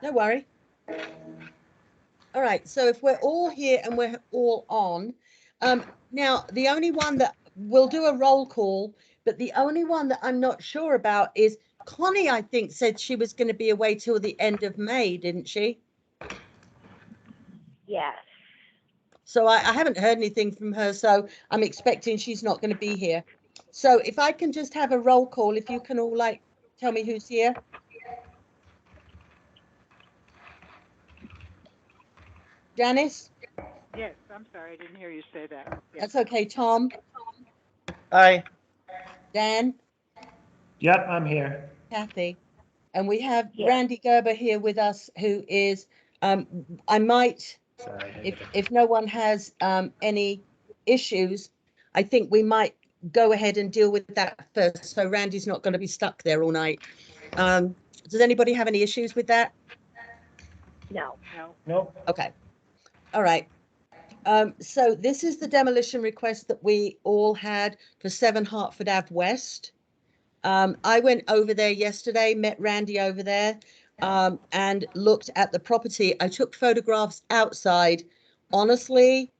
No worry. All right, so if we're all here and we're all on, now the only one that we'll do a roll call, but the only one that I'm not sure about is Connie, I think, said she was going to be away till the end of May, didn't she? Yes. So I haven't heard anything from her, so I'm expecting she's not going to be here. So if I can just have a roll call, if you can all like tell me who's here. Janice? Yes, I'm sorry, I didn't hear you say that. Yes. That's okay. Tom? Aye. Dan? Yep, I'm here. Kathy? And we have Yes. Randy Gerber here with us, who is, I might, Sorry. if no one has any issues, I think we might go ahead and deal with that first. So Randy's not going to be stuck there all night. Does anybody have any issues with that? No. No. Nope. Okay. All right. So this is the demolition request that we all had for 7 Hartford Ave West. I went over there yesterday, met Randy over there, and looked at the property. I took photographs outside. Honestly,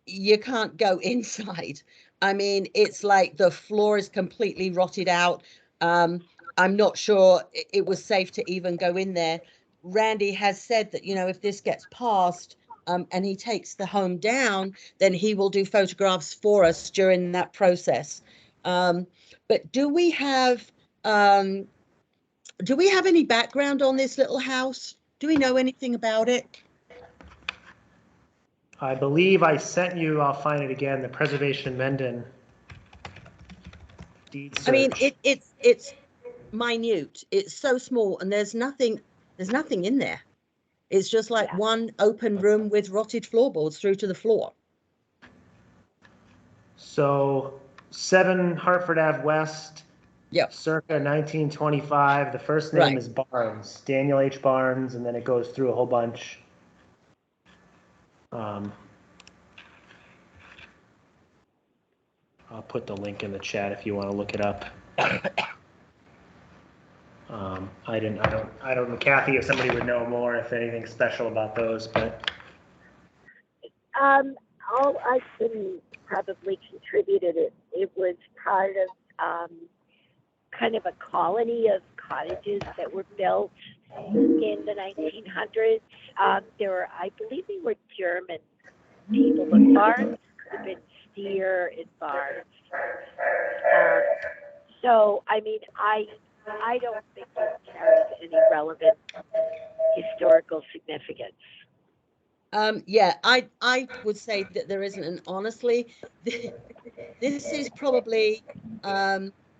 you can't go inside. I mean, it's like the floor is completely rotted out. I'm not sure it was safe to even go in there. Randy has said that, you know, if this gets passed, and he takes the home down, then he will do photographs for us during that process. But do we have any background on this little house? Do we know anything about it? I believe I sent you, I'll find it again, the preservation Mendon deed search. I mean, it's minute. It's so small, and there's nothing in there. It's just like one open room with rotted floorboards through to the floor. So 7 Hartford Ave West, Yep. circa 1925. The first name is Barnes, Daniel H. Barnes, and then it goes through a whole bunch. I'll put the link in the chat if you want to look it up. I don't know, Kathy, if somebody would know more, if anything special about those, but. All I can probably contributed it was part of kind of a colony of cottages that were built in the 1900s. I believe they were German people, but barns could have been steer and barns. So, I mean, I don't think it carries any relevant historical significance. Yeah, I would say that there isn't, and honestly, this is probably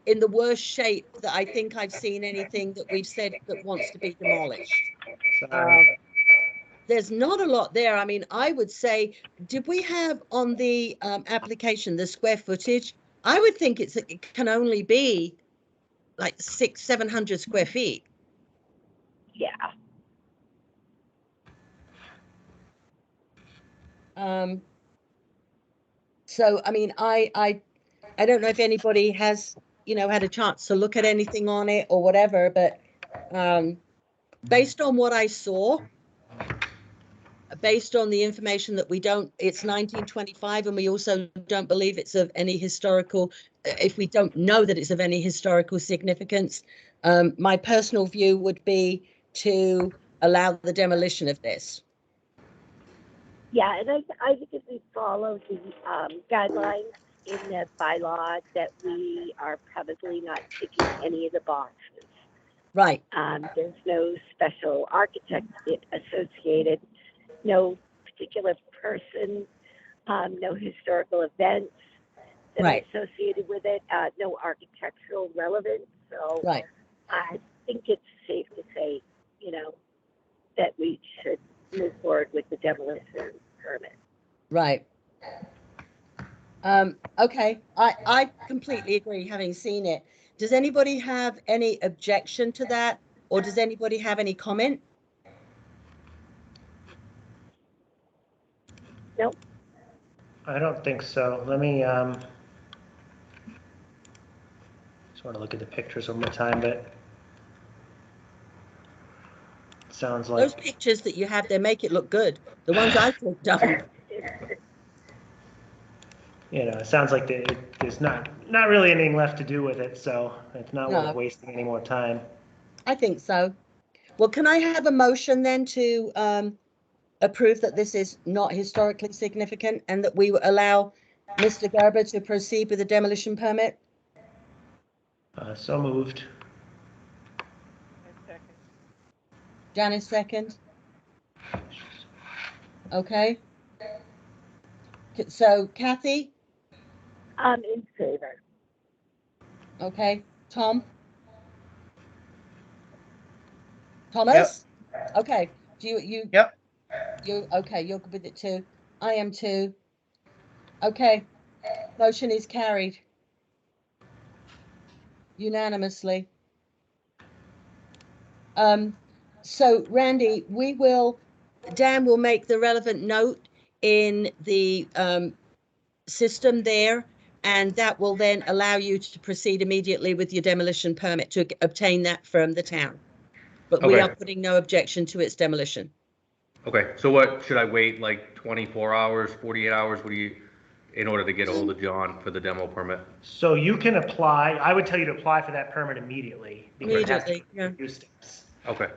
in the worst shape that I think I've seen anything that we've said that wants to be demolished. There's not a lot there. I mean, I would say, did we have on the application the square footage? I would think it can only be like 600-700 square feet. Yeah. So I mean, I don't know if anybody has, you know, had a chance to look at anything on it or whatever, but based on what I saw, based on the information that it's 1925, and we also don't believe it's of any historical, if we don't know that it's of any historical significance, my personal view would be to allow the demolition of this. Yeah, and I think if we follow the guidelines in the bylaw, that we are probably not ticking any of the boxes. Right. There's no special architect associated, no particular person, no historical events that are associated with it, no architectural relevance. So I think it's safe to say, you know, that we should move forward with the demolition permit. Right. Okay, I completely agree, having seen it. Does anybody have any objection to that, or does anybody have any comment? Nope. I don't think so. Let me just want to look at the pictures one more time, but let's Sounds Those like, pictures that you have there make it look good. The ones I took don't. it sounds like there's not really anything left to do with it, so it's not worth No. wasting any more time. I think so. Well, can I have a motion then to approve that this is not historically significant and that we allow Mr. Gerber to proceed with the demolition permit? So moved. A second. Janice, second. Okay. So Kathy, In favor. okay. Tom? Thomas? Okay. Do you? Yep. Okay, you're good with it too. I am too. Okay. Motion is carried unanimously. So Randy, Dan will make the relevant note in the system there, and that will then allow you to proceed immediately with your demolition permit to obtain that from the town. But we Okay. are putting no objection to its demolition. Okay, so what, should I wait like 24 hours, 48 hours? What do you, in order to get a hold of John for the demo permit? So you can apply, I would tell you to apply for that permit immediately. Because it has to Immediately, yeah. go through steps. Okay,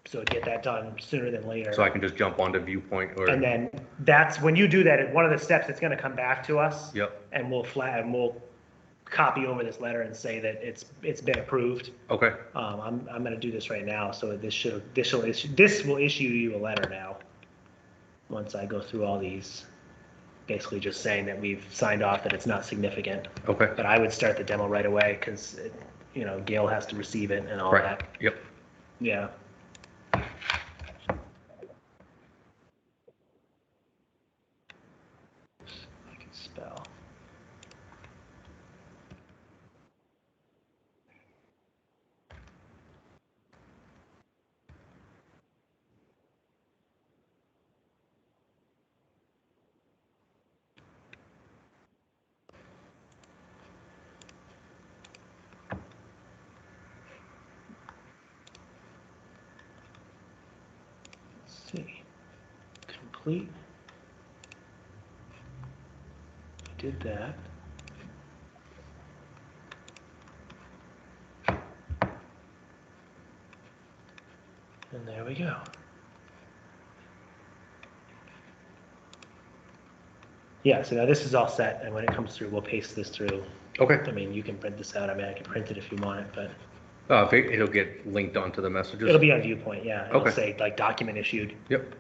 So get that done sooner than later. so I can just jump onto Viewpoint or? And then that's, when you do that, one of the steps, it's gonna come back to us. Yep, And we'll copy over this letter and say that it's been approved. okay, I'm gonna do this right now, so this will issue you a letter now. Once I go through all these, basically just saying that we've signed off that it's not significant. okay, But I would start the demo right away, because, Gail has to receive it and all right, that. yep. Yeah. I can spell. Let's see. Complete. Did that. And there we go. Yeah, so now this is all set, and when it comes through, we'll paste this through. Okay, I mean, you can print this out. I mean, I can print it if you want it, but it'll get linked onto the messages? it'll be on Viewpoint, yeah. It'll Okay. say like document issued. Yep,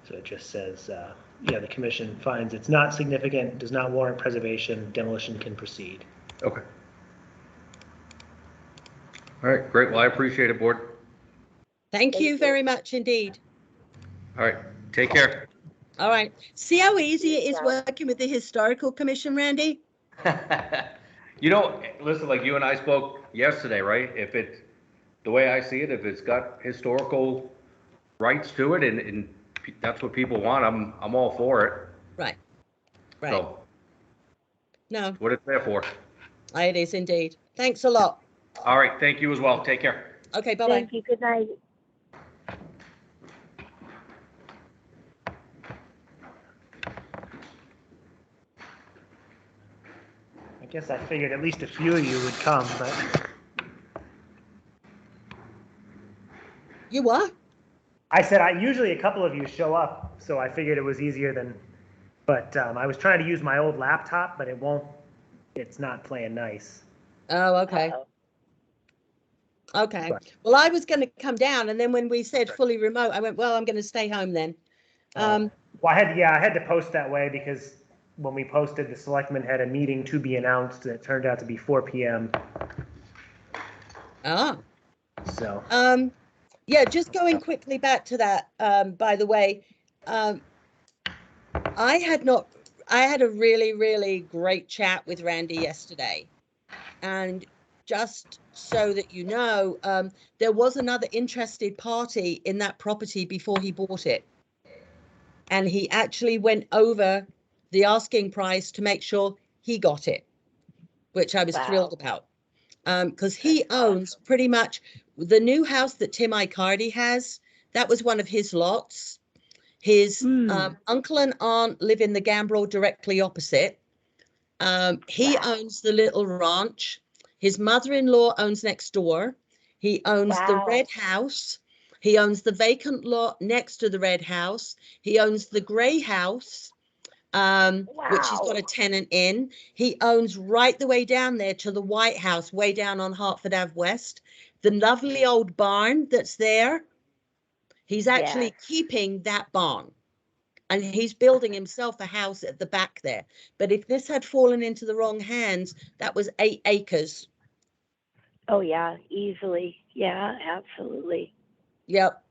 So it just says, the commission finds it's not significant, does not warrant preservation, demolition can proceed. okay. All right, great, well, I appreciate it, board. Thank you very much indeed. All right, take care. All right. See how easy it is working with the historical commission, Randy? Listen, like you and I spoke yesterday, right? If it's, the way I see it, if it's got historical rights to it and that's what people want, I'm all for it. Right. Right. So, No, what it's there for. it is indeed. Thanks a lot. All right, thank you as well. Take care. Okay, bye-bye. Thank you. Good night. I guess I figured at least a few of you would come, but You what? I said usually a couple of you show up, so I figured it was easier than, but I was trying to use my old laptop, but it's not playing nice. Oh, okay. Uh-oh. Okay. But- Well, I was going to come down, and then when we said fully remote, I went, well, I'm going to stay home then. Well, I had to post that way because when we posted, the selectmen had a meeting to be announced, and it turned out to be 4 p.m. Ah. So, Yeah, just going quickly back to that, by the way, I had a really, really great chat with Randy yesterday. And just so that you know, there was another interested party in that property before he bought it. And he actually went over the asking price to make sure he got it, which I was Wow. thrilled about. Because he owns pretty much the new house that Tim Icardi has, that was one of his lots. His uncle and aunt live in the Gambrel directly opposite. He owns the little ranch. His mother-in-law owns next door. He owns the red house. He owns the vacant lot next to the red house. He owns the gray house, which he's got a tenant in. He owns right the way down there to the White House, way down on Hartford Ave West. The lovely old barn that's there. He's actually keeping that barn. And he's building himself a house at the back there. But if this had fallen into the wrong hands, that was 8 acres. Oh, yeah, easily. Yeah, absolutely. Yep.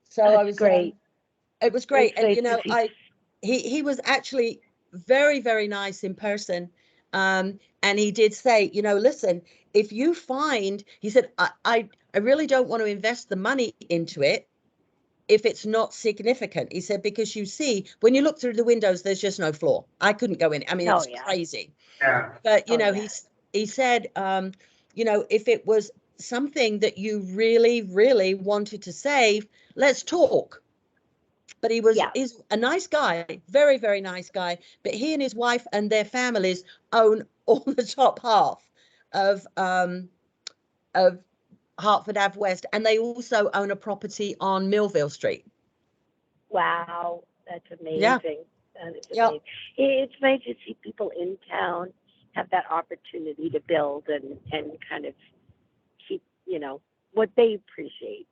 So That's I was great. It was great. It's And, nice to see. he was actually very, very nice in person. And he did say, listen, if you find, he said, I really don't want to invest the money into it if it's not significant. He said, because you see, when you look through the windows, there's just no floor. I couldn't go in. I mean, it's crazy. Yeah. But, he said, if it was something that you really, really wanted to save, let's talk. But he's a nice guy, very, very nice guy. But he and his wife and their families own all the top half of Hartford Ave West, and they also own a property on Millville Street. Wow, that's amazing. Yeah. That is amazing. It's nice to see people in town have that opportunity to build and kind of keep, what they appreciate,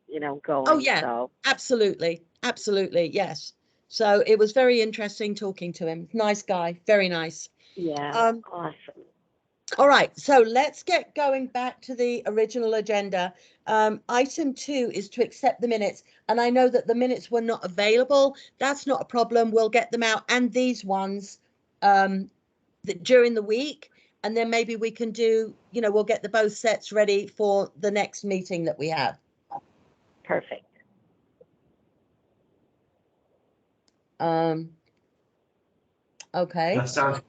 going. Oh, yeah, so. absolutely. Absolutely, yes. So it was very interesting talking to him. Nice guy, very nice. Yeah, awesome. All right, so let's get going back to the original agenda. Item 2 is to accept the minutes. And I know that the minutes were not available. That's not a problem. We'll get them out. And these ones during the week. And then maybe we can do, we'll get the both sets ready for the next meeting that we have. Perfect. Okay. That sounds.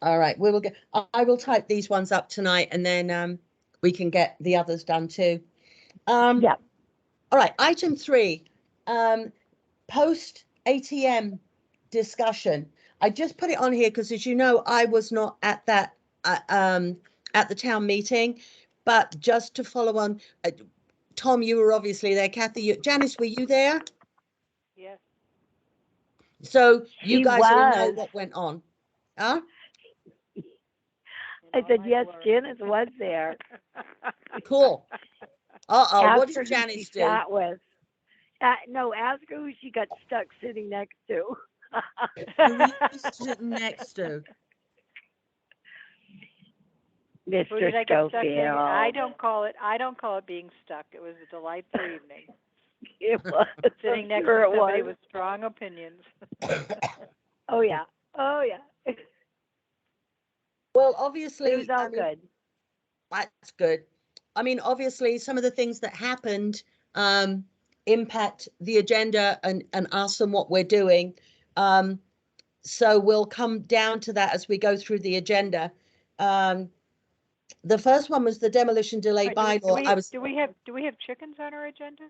All right, we will get. I will type these ones up tonight, and then we can get the others done too. Yeah. All right, item 3, post ATM discussion. I just put it on here because, as you know, I was not at that at the town meeting, but just to follow on. Tom, you were obviously there. Kathy, Janice, were you there? Yes. So you She guys all know was. what went on, huh? I said, yes, Janice was there. Cool. What Ask did her who Janice she do? sat with. No, ask her who she got stuck sitting next to. Who you sitting next to? Who did Mr. I get stuck in? Schofield. I don't call it being stuck. It was a delightful evening. It was. Sitting next Sure to it somebody was. with strong opinions. Oh, yeah. Oh, yeah. Well, obviously, It was all good. That's good. I mean, obviously, some of the things that happened impact the agenda and us and what we're doing. So we'll come down to that as we go through the agenda. The first one was the demolition delay Right, bylaw. do we have chickens on our agenda?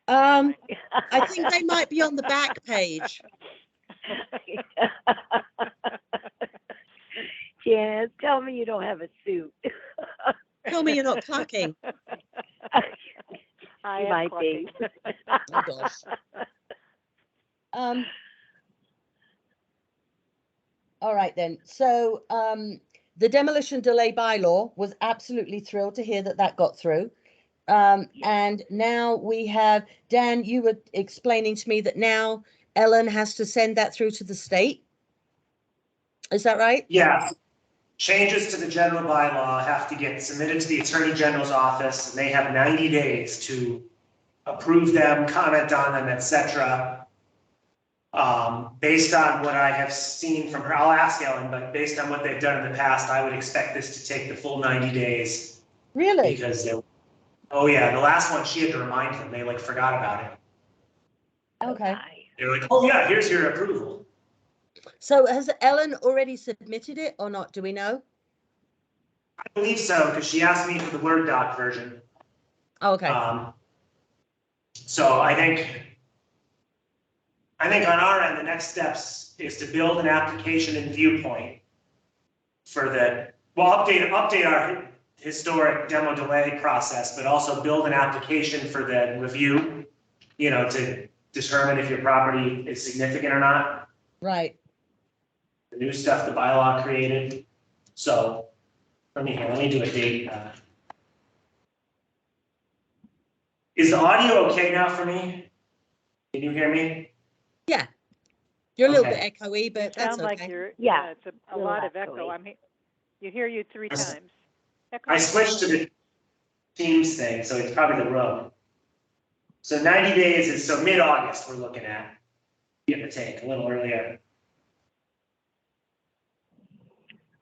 I think they might be on the back page. Janice, tell me you don't have a suit. Tell me you're not clucking. I You am might clucking. be. Oh gosh. All right then. So the demolition delay bylaw, was absolutely thrilled to hear that got through. And now we have, Dan, you were explaining to me that now Ellen has to send that through to the state. Is that right? Yeah. Changes to the general bylaw have to get submitted to the Attorney General's office, and they have 90 days to approve them, comment on them, etc. Based on what I have seen from her, I'll ask Ellen, but based on what they've done in the past, I would expect this to take the full 90 days. Really? Because oh yeah, the last one she had to remind them, they forgot about it. Okay. They were like, oh yeah, here's your approval. So has Ellen already submitted it or not? Do we know? I believe so, because she asked me for the Word doc version. Oh, okay. So I think on our end, the next steps is to build an application in Viewpoint for update our historic demo delay process, but also build an application for the review, to determine if your property is significant or not. Right. The new stuff the bylaw created. So let me do a date. Is the audio okay now for me? Can you hear me? Yeah. You're a little Okay. bit echoey, but that's Sound like okay. you're, Yeah, it's a little lot of echoey. echo. You hear you 3 I s- times. I switched to the Teams thing, so it's probably the room. So 90 days is, so mid-August we're looking at, give or take, a little earlier.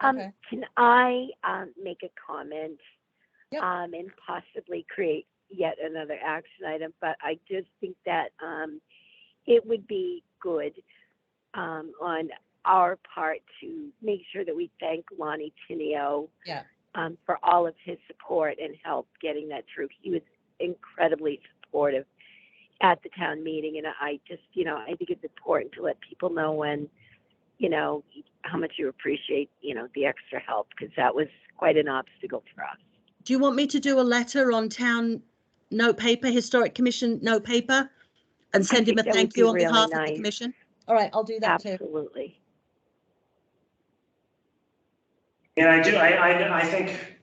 Okay. Can I make a comment? Yep. And possibly create yet another action item, but I just think that it would be good on our part to make sure that we thank Lonnie Tinio Yeah. for all of his support and help getting that through. He was incredibly supportive at the town meeting, and I just, I think it's important to let people know when, how much you appreciate, the extra help, because that was quite an obstacle for us. Do you want me to do a letter on town note paper, historic commission note paper, and send him a think that would thank be you on really behalf of the nice. commission? All right, I'll do that too. Absolutely. And I think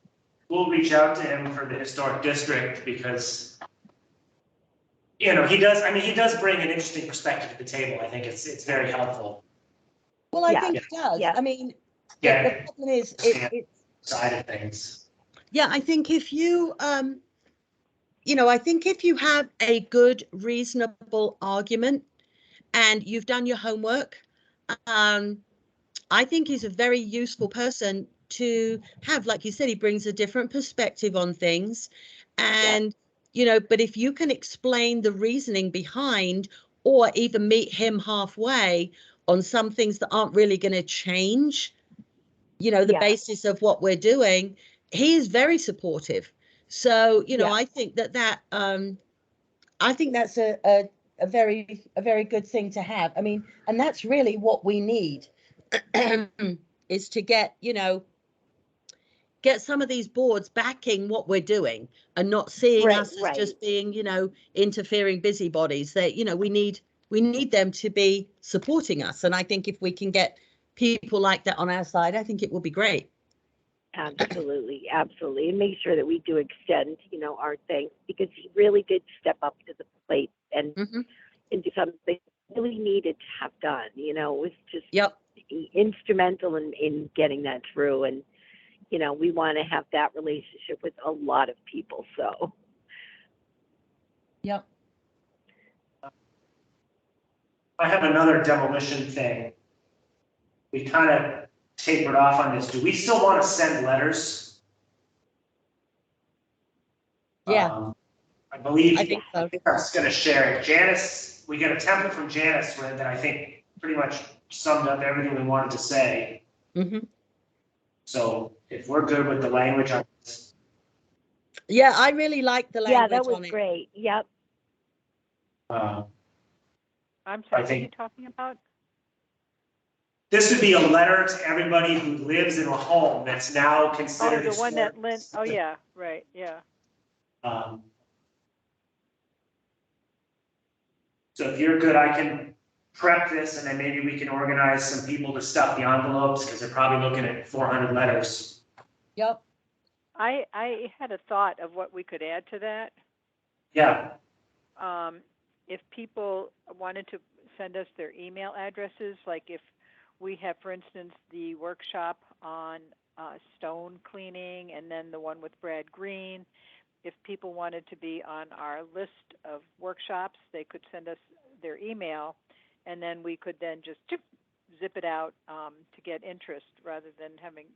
we'll reach out to him for the historic district because, he does bring an interesting perspective to the table. I think it's very helpful. Well, I Yeah. think he does. Yeah. I mean, Yeah. the problem is, Side of things. yeah, I think if you, I think if you have a good, reasonable argument and you've done your homework, I think he's a very useful person to have. Like you said, he brings a different perspective on things. And, but if you can explain the reasoning behind or even meet him halfway on some things that aren't really going to change, the basis of what we're doing, he is very supportive. So, I think I think that's a very good thing to have. I mean, and that's really what we need is to get some of these boards backing what we're doing and not seeing Right, us as right. just being, interfering busybodies. That, we need them to be supporting us. And I think if we can get people like that on our side, I think it will be great. Absolutely, absolutely. And make sure that we do extend, our thanks, because he really did step up to the plate and do something really needed to have done. It was just instrumental in getting that through. And, we want to have that relationship with a lot of people. So. Yep. I have another demolition thing. We kind of tapered off on this. Do we still want to send letters? Yeah. I believe, I think so. I was going to share it. Janice, we got a template from Janice that I think pretty much summed up everything we wanted to say. So if we're good with the language on this. Yeah, I really like the language on it. Yeah, that was great. Yep. I'm sorry, what are you talking about? This would be a letter to everybody who lives in a home that's now considered. Oh, the one that Lynn, oh yeah, right, yeah. So if you're good, I can prep this and then maybe we can organize some people to stuff the envelopes because they're probably looking at 400 letters. Yep. I had a thought of what we could add to that. Yeah. If people wanted to send us their email addresses, like if we have, for instance, the workshop on stone cleaning and then the one with Brad Green, if people wanted to be on our list of workshops, they could send us their email, and then we could then just zip it out to get interest rather than having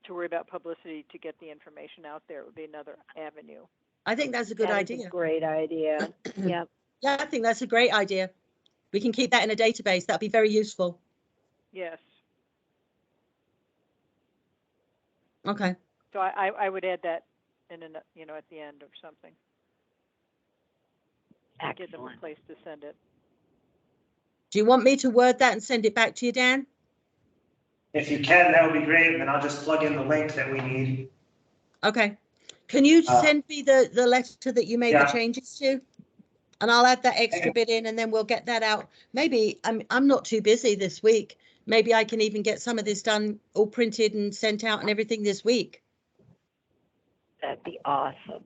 to worry about publicity to get the information out there. It would be another avenue. I think that's a good idea. That's a great idea. Yep. Yeah, I think that's a great idea. We can keep that in a database. That'd be very useful. Yes. Okay. So I would add that in at the end or something. Give them a Excellent. place to send it. Do you want me to word that and send it back to you, Dan? If you can, that would be great, and then I'll just plug in the link that we need. Okay. Can you send me the letter that you made the Yeah. changes to? And I'll add that extra bit in, and then we'll get that out. Maybe I'm not too busy this week. Maybe I can even get some of this done, all printed and sent out and everything this week. That'd be awesome.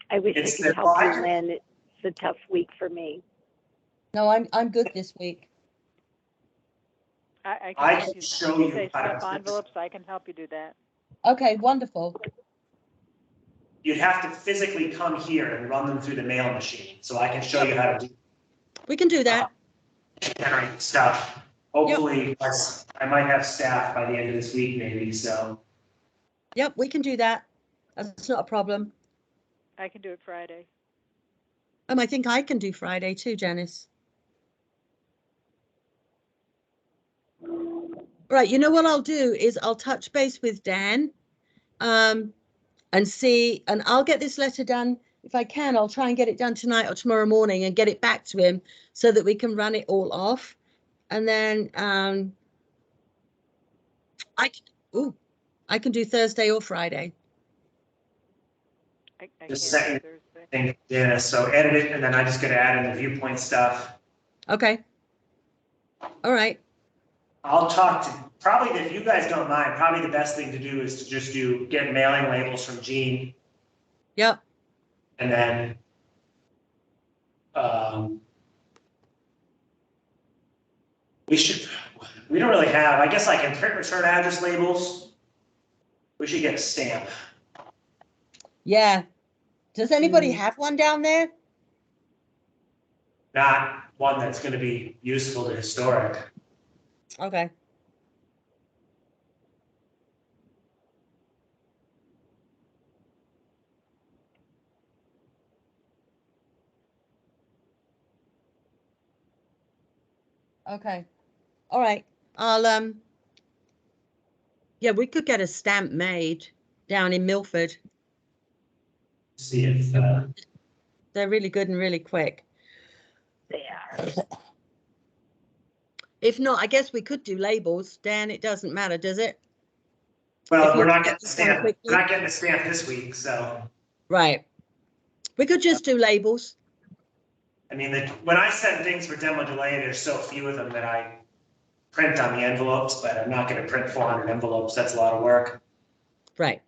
I wish It's I could the- help you, Lynn. It's a tough week for me. No, I'm good this week. I I help can you. show You you say how to stuff fix it. envelopes. I can help you do that. Okay, wonderful. You'd have to physically come here and run them through the mail machine, so I can show you how to do We can do that. generate stuff. Hopefully, I might have staff by the end of this week, maybe, so. Yep, we can do that. That's not a problem. I can do it Friday. I think I can do Friday too, Janice. Right, you know what I'll do is I'll touch base with Dan and see, and I'll get this letter done. If I can, I'll try and get it done tonight or tomorrow morning and get it back to him so that we can run it all off. And then I can do Thursday or Friday. I The can't do second Thursday. thing, yeah, so edit it, and then I just gotta add in the viewpoint stuff. Okay. All right. I'll talk to, probably, if you guys don't mind, probably the best thing to do is to just get mailing labels from Gene, Yep. and then, we don't really have, I guess I can print return address labels. We should get a stamp. Yeah. Does anybody have one down there? Not one that's gonna be useful to historic. Okay. Okay. All right. I'll yeah, we could get a stamp made down in Milford. See if, They're really good and really quick. They are. If not, I guess we could do labels. Dan, it doesn't matter, does it? well, If we're you not get getting the this done stamp, quickly. we're not getting the stamp this week, so. Right. We could just do labels. I mean, when I send things for demo delay, there's so few of them that I print on the envelopes, but I'm not gonna print 400 envelopes, that's a lot of work. Right.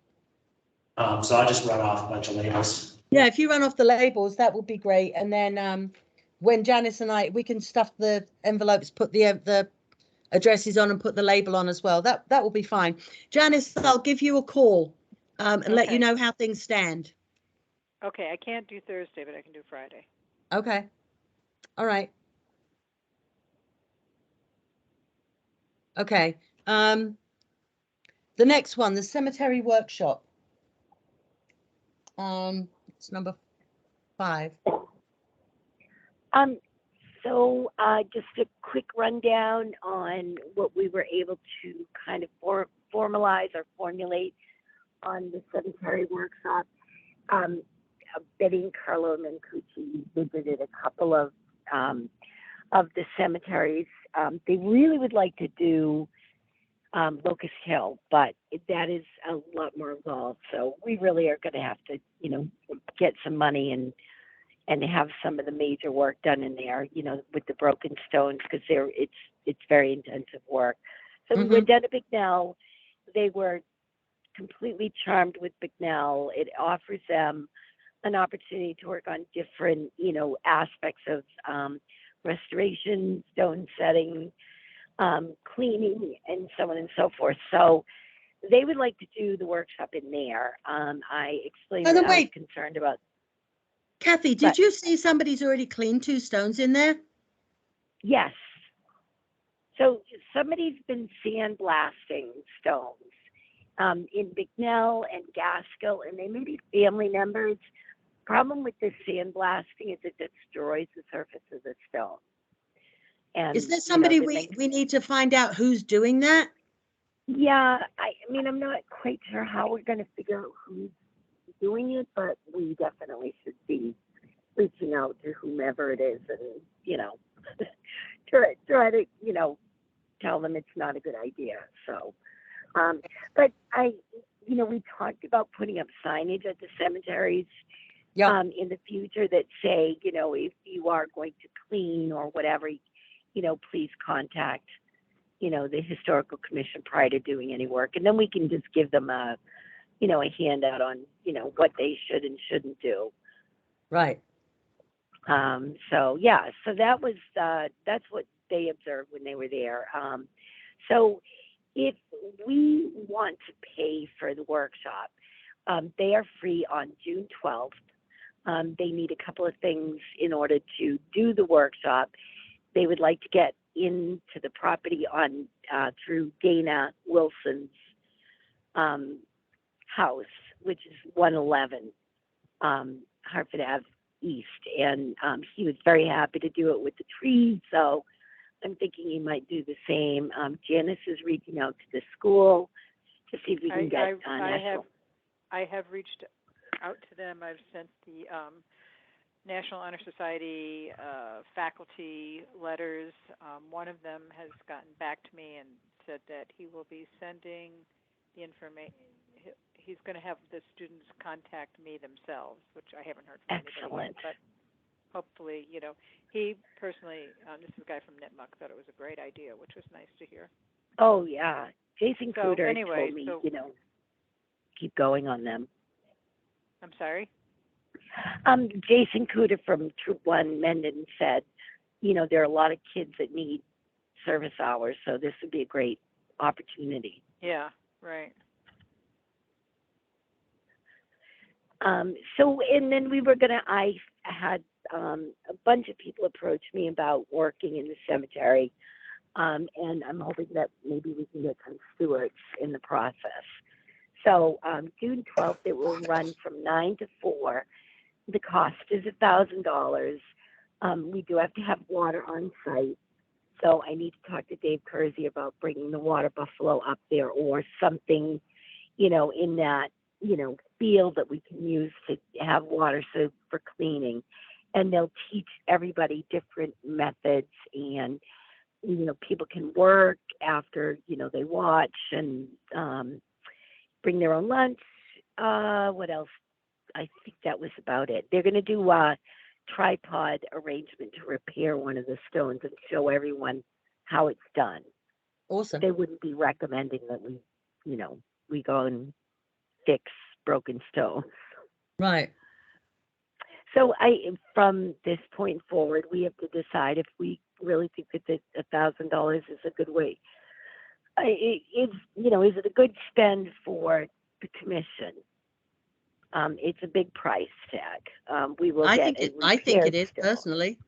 So I'll just run off a bunch of labels. Yeah, if you run off the labels, that would be great. And then when Janice and we can stuff the envelopes, put the addresses on and put the label on as well. That will be fine. Janice, I'll give you a call and let you Okay. know how things stand. Okay, I can't do Thursday, but I can do Friday. Okay. All right. Okay. The next one, the cemetery workshop. It's number 5. So just a quick rundown on what we were able to kind of formalize or formulate on the cemetery workshop. Betty and Carlo Mancucci visited a couple of the cemeteries. They really would like to do Locust Hill, but that is a lot more involved. So we really are going to have to, get some money and have some of the major work done in there, with the broken stones, because it's very intensive work. So we went down to Bicknell. They were completely charmed with Bicknell. It offers them an opportunity to work on different, aspects of restoration, stone setting, cleaning, and so on and so forth. So they would like to do the workshop in there. I explained that I was concerned about. Kathy, did you see somebody's already cleaned 2 stones in there? Yes. So somebody's been sandblasting stones in Bicknell and Gaskell, and they may be family members. Problem with this sandblasting is it destroys the surface of the stone. And is there somebody we need to find out who's doing that? Yeah, I mean, I'm not quite sure how we're going to figure out who's doing it, but we definitely should be reaching out to whomever it is and, try to, tell them it's not a good idea. So, but we talked about putting up signage at the cemeteries Yeah. in the future that say, if you are going to clean or whatever, please contact, the historical commission prior to doing any work. And then we can just give them a handout on, what they should and shouldn't do. Right. So that was, that's what they observed when they were there. So if we want to pay for the workshop, they are free on June 12th. They need a couple of things in order to do the workshop. They would like to get into the property on through Dana Wilson's house, which is 111 Hartford Ave East. And he was very happy to do it with the trees, so I'm thinking he might do the same. Janice is reaching out to the school to see if we can get I have reached out to them. I've sent the National Honor Society faculty letters. One of them has gotten back to me and said that he will be sending the information. He's going to have the students contact me themselves, which I haven't heard from anybody yet, but hopefully, he personally, this is a guy from Nipmuc, thought it was a great idea, which was nice to hear. Oh, yeah. Jason Cooter anyway, told me, keep going on them. I'm sorry? Jason Cooter from Troop 1 Mendon said, there are a lot of kids that need service hours, so this would be a great opportunity. Yeah, right. And then I had a bunch of people approach me about working in the cemetery, and I'm hoping that maybe we can get some stewards in the process. So June 12th, it will run from 9 to 4. The cost is $1,000. We do have to have water on site. So I need to talk to Dave Kersey about bringing the water buffalo up there or something, in that, field that we can use to have water for cleaning. And they'll teach everybody different methods, and, people can work after, they watch and bring their own lunch. What else? I think that was about it. They're going to do a tripod arrangement to repair one of the stones and show everyone how it's done. Awesome. They wouldn't be recommending that we go and fix broken stones. Right. So from this point forward, we have to decide if we really think that $1,000 is a good way. Is it a good spend for the commission? It's a big price tag. We will. I think it is stone. personally.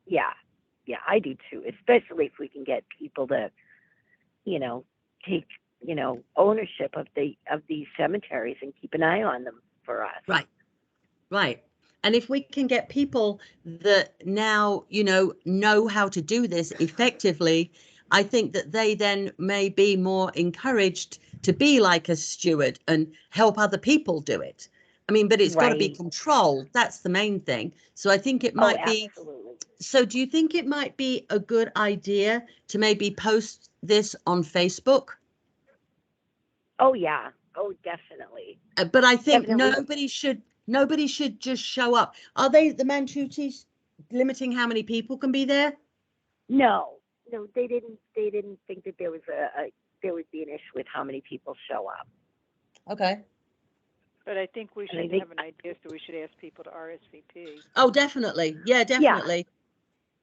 Yeah, I do too. Especially if we can get people to, take ownership of these cemeteries and keep an eye on them for us. Right. And if we can get people that now, know how to do this effectively, I think that they then may be more encouraged to be like a steward and help other people do it. I mean, but it's got to be controlled. That's the main thing. So I think it might be. Absolutely. So do you think it might be a good idea to maybe post this on Facebook? Oh, yeah. Oh, definitely. But I think nobody should just show up. Are they, the Mantutis, limiting how many people can be there? No, they didn't think that there would be an issue with how many people show up. Okay. But I think we should have an idea, so we should ask people to RSVP. Oh, definitely. Yeah, definitely.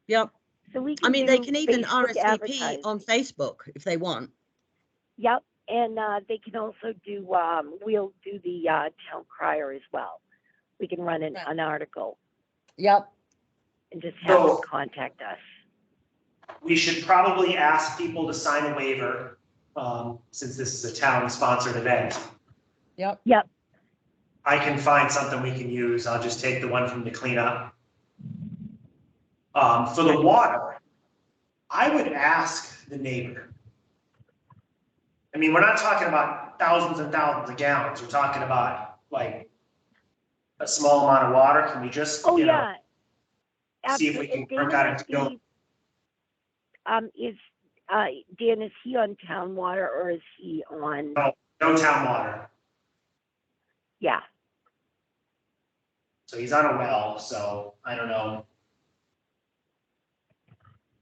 Yeah. Yep. So we can they can even Facebook RSVP on Facebook if they want. Yep. And they can also do, we'll do the town crier as well. We can run an article. Yep. And just have them contact us. We should probably ask people to sign a waiver, since this is a town-sponsored event. Yep. I can find something we can use. I'll just take the one from the cleanup. For the water, I would ask the neighbor. I mean, we're not talking about thousands and thousands of gallons. We're talking about like a small amount of water. Can we just, Oh, you know, yeah. see if we Absolutely. can work out a deal? Dan, is he on town water or is he on? No town water. Yeah. So he's on a well, so I don't know.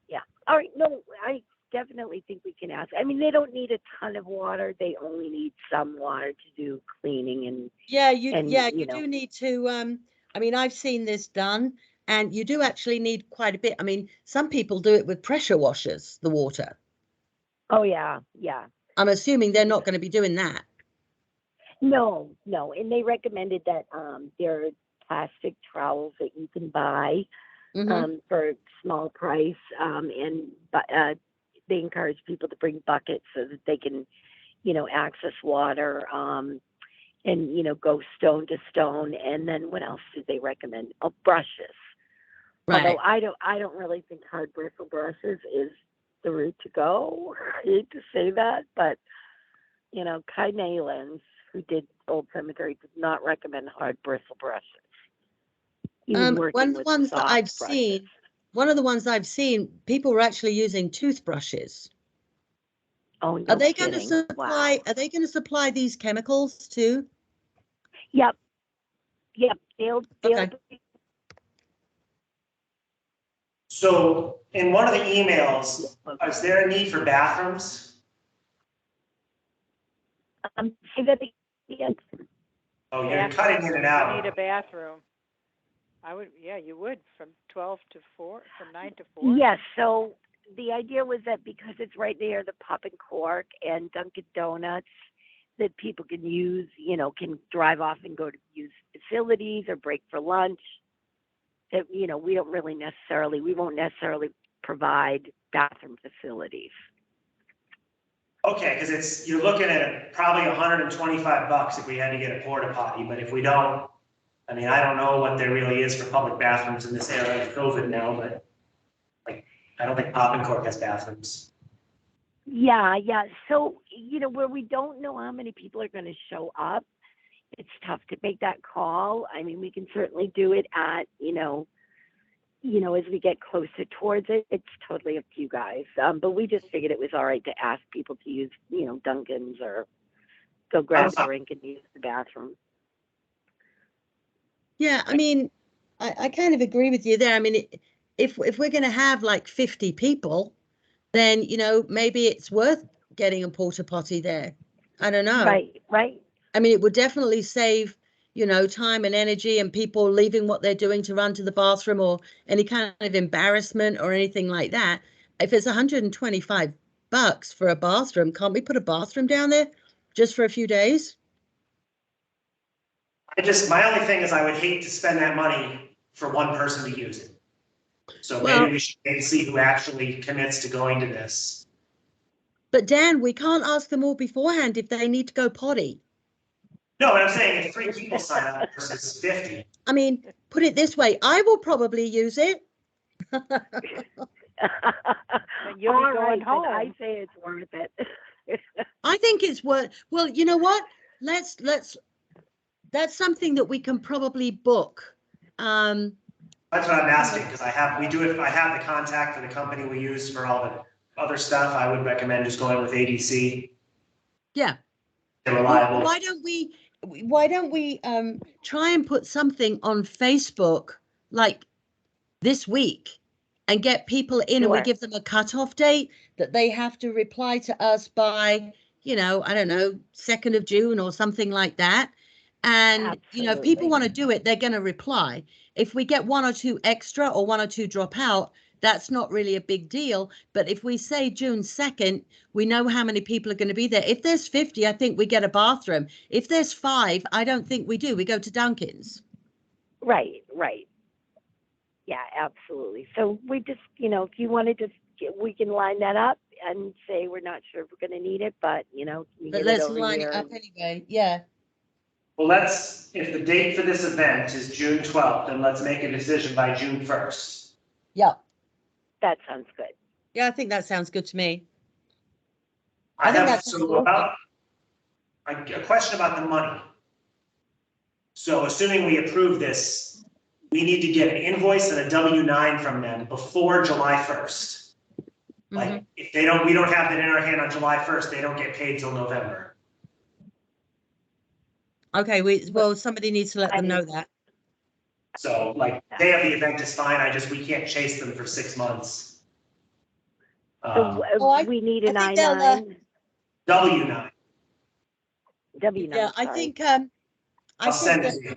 Yeah. All right. No, I definitely think we can ask. I mean, they don't need a ton of water. They only need some water to do cleaning and. Yeah, you you know. do need to, I mean, I've seen this done and you do actually need quite a bit. I mean, some people do it with pressure washers, the water. Oh, yeah. Yeah. I'm assuming they're not going to be doing that. No. And they recommended that there are plastic trowels that you can buy for a small price. But they encourage people to bring buckets so that they can, access water and, go stone to stone. And then what else did they recommend? Oh, brushes. Right. Although I don't really think hard bristle brushes is the route to go. I hate to say that, but Kai Naylands, who did Old Cemetery, did not recommend hard bristle brushes. He was working one of the with ones that soft I've brushes. seen, one of the ones I've seen, people were actually using toothbrushes. Oh, no Are they going to kidding. supply? Wow. Are they going to supply these chemicals too? Yep. They'll Okay. So in one of the emails, is there a need for bathrooms? Say that again. Oh, you're Yeah. cutting in and You out. need a bathroom. You would from 12 to 4, from 9 to 4. Yes. So the idea was that because it's right near the Pop and Cork and Dunkin' Donuts, that people can use, can drive off and go to use facilities or break for lunch. That, we won't necessarily provide bathroom facilities. Okay, because you're looking at probably $125 if we had to get a porta potty, but if we don't, I mean, I don't know what there really is for public bathrooms in this era of COVID now, but I don't think Pop and Cork has bathrooms. Yeah. So, where we don't know how many people are going to show up, it's tough to make that call. I mean, we can certainly do it at, as we get closer towards it. It's totally up to you guys. But we just figured it was all right to ask people to use, Dunkin's or go grab a drink and use the bathroom. Yeah, I mean, I kind of agree with you there. I mean, if we're going to have like 50 people, then, maybe it's worth getting a porta potty there. I don't know. Right. I mean, it would definitely save, time and energy and people leaving what they're doing to run to the bathroom or any kind of embarrassment or anything like that. If it's $125 for a bathroom, can't we put a bathroom down there just for a few days? My only thing is I would hate to spend that money for one person to use it. So maybe we should wait and see who actually commits to going to this. But Dan, we can't ask them all beforehand if they need to go potty. No, but I'm saying if 3 people sign up versus 50. I mean, put it this way, I will probably use it. You'll be going home. I say it's worth it. I think it's worth, well, you know what? Let's that's something that we can probably book. That's what I'm asking, because I have the contact for the company we use for all the other stuff. I would recommend just going with ADC. Yeah. They're reliable. Well, why don't we try and put something on Facebook like this week and get people in and we give them a cutoff date that they have to reply to us by, I don't know, 2nd of June or something like that. And, if people want to do it, they're going to reply. If we get 1 or 2 extra or 1 or 2 drop out, that's not really a big deal. But if we say June 2nd, we know how many people are going to be there. If there's 50, I think we get a bathroom. If there's 5, I don't think we do. We go to Dunkin's. Right. Yeah, absolutely. So we just, if you want to we can line that up and say we're not sure if we're going to need it, but, But let's line it up anyway. Yeah. Well, if the date for this event is June 12th, then let's make a decision by June 1st. Yeah. That sounds good. Yeah, I think that sounds good to me. I think have that's so awesome. about a question about the money. So assuming we approve this, we need to get an invoice and a W-9 from them before July 1st. Like if we don't have that in our hand on July 1st, they don't get paid till November. Okay, well, somebody needs to let them know that. So like day of the event is fine. We can't chase them for 6 months. So we need an I think they'll, I-9, W-9. W-9, Yeah, I sorry. think, I'll send it to you.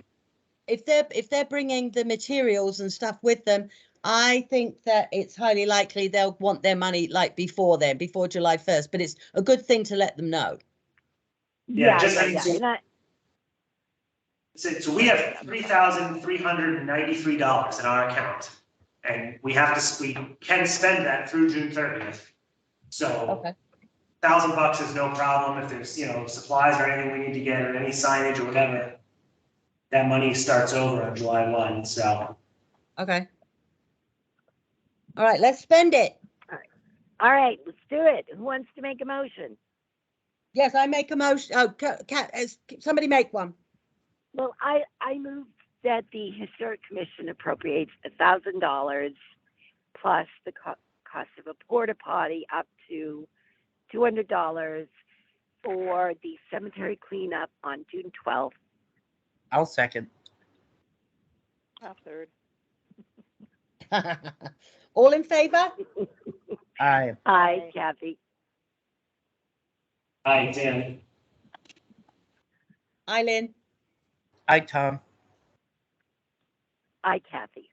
if they're bringing the materials and stuff with them, I think that it's highly likely they'll want their money like before July 1st, but it's a good thing to let them know. Yeah, yeah. So we have $3,393 in our account, and we can spend that through June 30th. So Okay. $1,000 is no problem if there's supplies or anything we need to get or any signage or whatever. That money starts over on July 1. So Okay. All right, let's spend it. All right, let's do it. Who wants to make a motion? Yes, I make a motion. Oh, somebody make one. Well, I move that the Historic Commission appropriates $1,000 plus the cost of a porta potty up to $200 for the cemetery cleanup on June 12th. I'll second. I'll third. All in favor? Aye. Aye, Kathy. hi, Dan. Eileen? Aye, Tom. Aye, Kathy.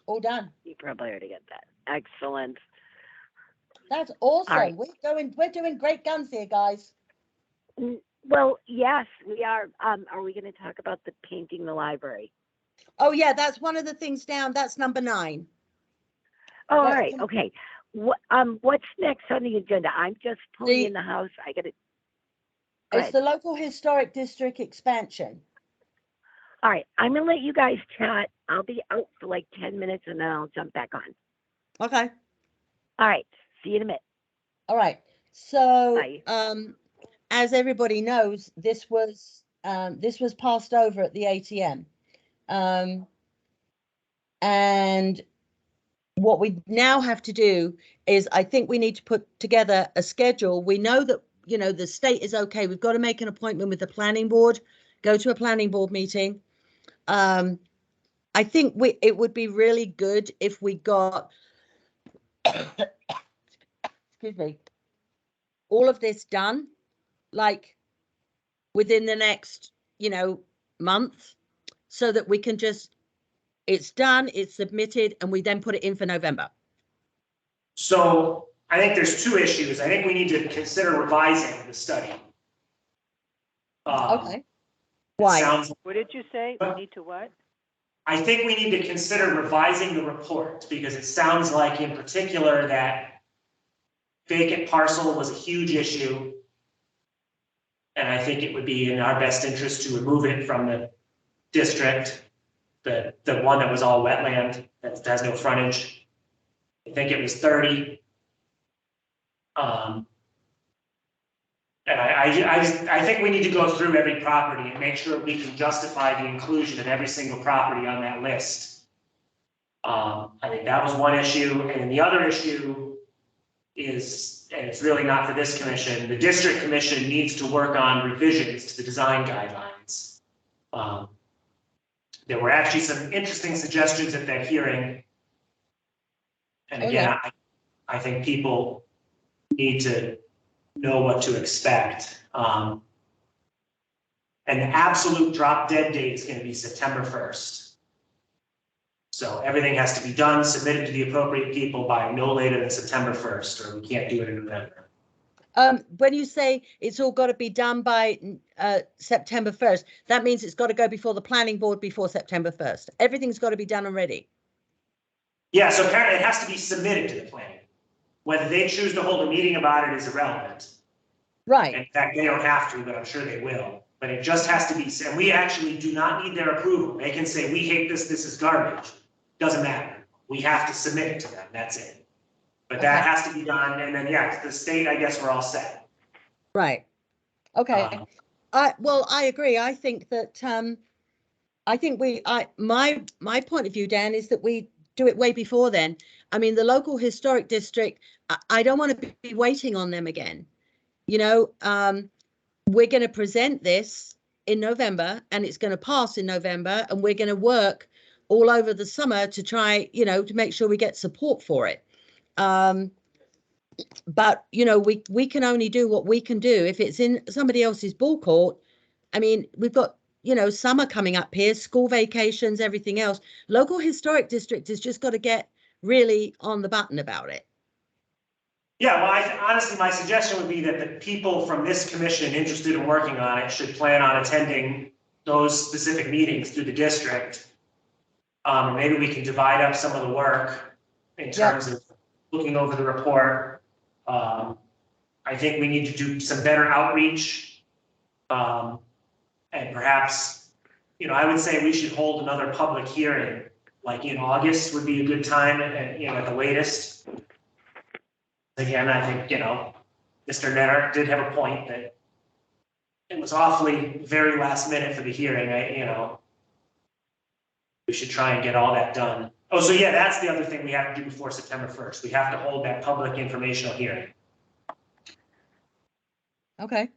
All done. You probably already get that. Excellent. That's awesome. right. We're doing great guns here, guys. Well, yes, we are. Are we going to talk about the painting the library? Oh yeah, that's one of the things down. That's number 9. Oh, all That's right. Okay. What's next on the agenda? I'm just pulling in the house. I got to. It's the local historic district expansion. All right. I'm going to let you guys chat. I'll be out for like 10 minutes and then I'll jump back on. Okay. All right. See you in a minute. All right. So, Bye. as everybody knows, this was passed over at the ATM. And what we now have to do is, I think we need to put together a schedule. We know that, the state is okay. We've got to make an appointment with the planning board, go to a planning board meeting. I think it would be really good if we got, excuse me, all of this done, like within the next, month, so that we can it's done, it's submitted, and we then put it in for November. So I think there's 2 issues. I think we need to consider revising the study. Okay. Why? What did you say? We need to what? I think we need to consider revising the report because it sounds like in particular that vacant parcel was a huge issue. And I think it would be in our best interest to remove it from the district, the one that was all wetland, that has no frontage. I think it was 30. And I think we need to go through every property and make sure we can justify the inclusion of every single property on that list. I think that was one issue. And the other issue is, and it's really not for this commission, the district commission needs to work on revisions to the design guidelines. There were actually some interesting suggestions at that hearing. And again, I think people need to know what to expect. And the absolute drop dead date is going to be September 1st. So everything has to be done, submitted to the appropriate people by no later than September 1st, or we can't do it in November. When you say it's all got to be done by September 1st, that means it's got to go before the planning board before September 1st. Everything's got to be done already. Yeah, so apparently it has to be submitted to the planning. Whether they choose to hold a meeting about it is irrelevant. Right. In fact, they don't have to, but I'm sure they will. But it just has to be, and we actually do not need their approval. They can say, we hate this is garbage. Doesn't matter. We have to submit it to them, that's it. But that has to be done, and then, yeah, the state, I guess we're all set. Right. Okay. I agree. I think that my point of view, Dan, is that we do it way before then. I mean, the local historic district, I don't want to be waiting on them again. You know, we're going to present this in November and it's going to pass in November, and we're going to work all over the summer to try, you know, to make sure we get support for it. But, you know, we can only do what we can do. If it's in somebody else's ball court, I mean, we've got, you know, summer coming up here, school vacations, everything else. Local historic district has just got to get really on the button about it. Yeah, well, honestly, my suggestion would be that the people from this commission interested in working on it should plan on attending those specific meetings through the district. Maybe we can divide up some of the work in terms of looking over the report. I think we need to do some better outreach. And perhaps, you know, I would say we should hold another public hearing, like in August would be a good time, and, you know, at the latest. Again, I think, you know, Mr. Netter did have a point that it was awfully very last minute for the hearing. You know, we should try and get all that done. Oh, so yeah, that's the other thing we have to do before September 1st. We have to hold that public informational hearing. Okay.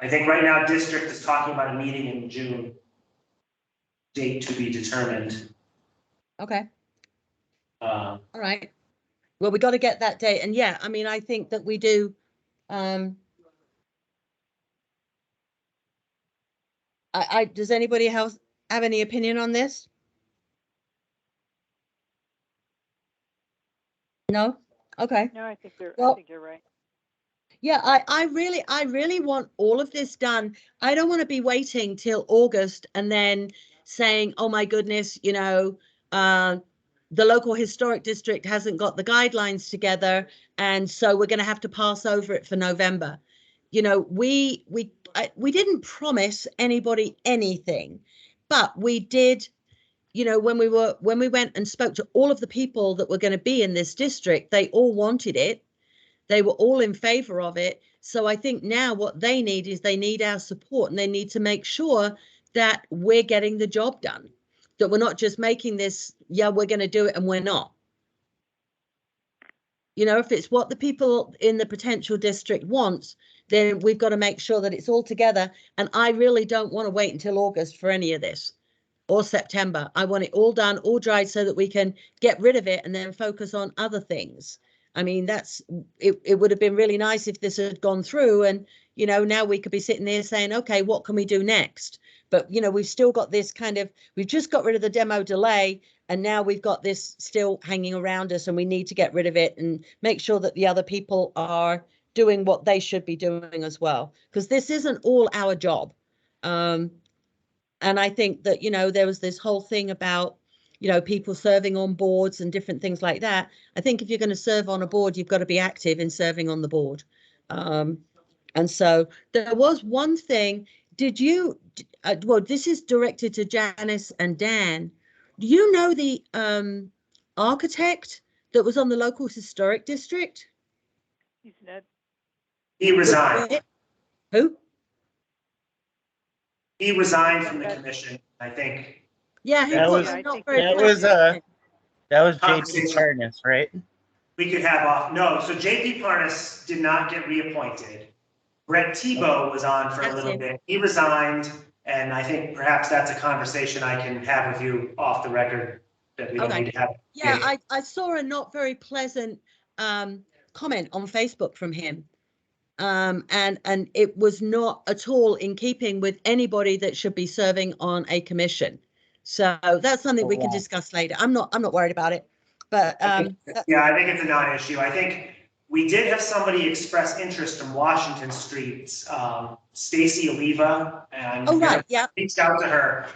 I think right now district is talking about a meeting in June. Date to be determined. Okay. All right. Well, we got to get that date. And yeah, I mean, I think that we do. Does anybody else have any opinion on this? No? Okay. No, I think you're right. Yeah, I really want all of this done. I don't want to be waiting till August and then saying, oh my goodness, you know, the local historic district hasn't got the guidelines together, and so we're going to have to pass over it for November. You know, we didn't promise anybody anything, but we did. You know, when we went and spoke to all of the people that were going to be in this district, they all wanted it. They were all in favor of it. So I think now what they need is they need our support, and they need to make sure that we're getting the job done, that we're not just making this, yeah, we're going to do it and we're not. You know, if it's what the people in the potential district wants, then we've got to make sure that it's all together. And I really don't want to wait until August for any of this, or September. I want it all done, all dried, so that we can get rid of it and then focus on other things. I mean, it would have been really nice if this had gone through, and, you know, now we could be sitting there saying, okay, what can we do next? But, you know, we've still got this we've just got rid of the demo delay, and now we've got this still hanging around us, and we need to get rid of it and make sure that the other people are doing what they should be doing as well, because this isn't all our job. And I think that, you know, there was this whole thing about, you know, people serving on boards and different things like that. I think if you're going to serve on a board, you've got to be active in serving on the board. And so there was one thing. Did you, well, this is directed to Janice and Dan. Do you know the architect that was on the local historic district? He's not. He resigned. Who? He resigned from the commission, I think. Yeah, that was JP Parnas, right? We could have off. No, so JP Parnas did not get reappointed. Brett Tebow was on for a little bit. He resigned, and I think perhaps that's a conversation I can have with you off the record that we don't need to have. Yeah, I saw a not very pleasant comment on Facebook from him. And it was not at all in keeping with anybody that should be serving on a commission. So that's something we can discuss later. I'm not worried about it, but yeah, I think it's a non-issue. I think we did have somebody express interest from Washington Street, Stacy Oliva, and reached out to her.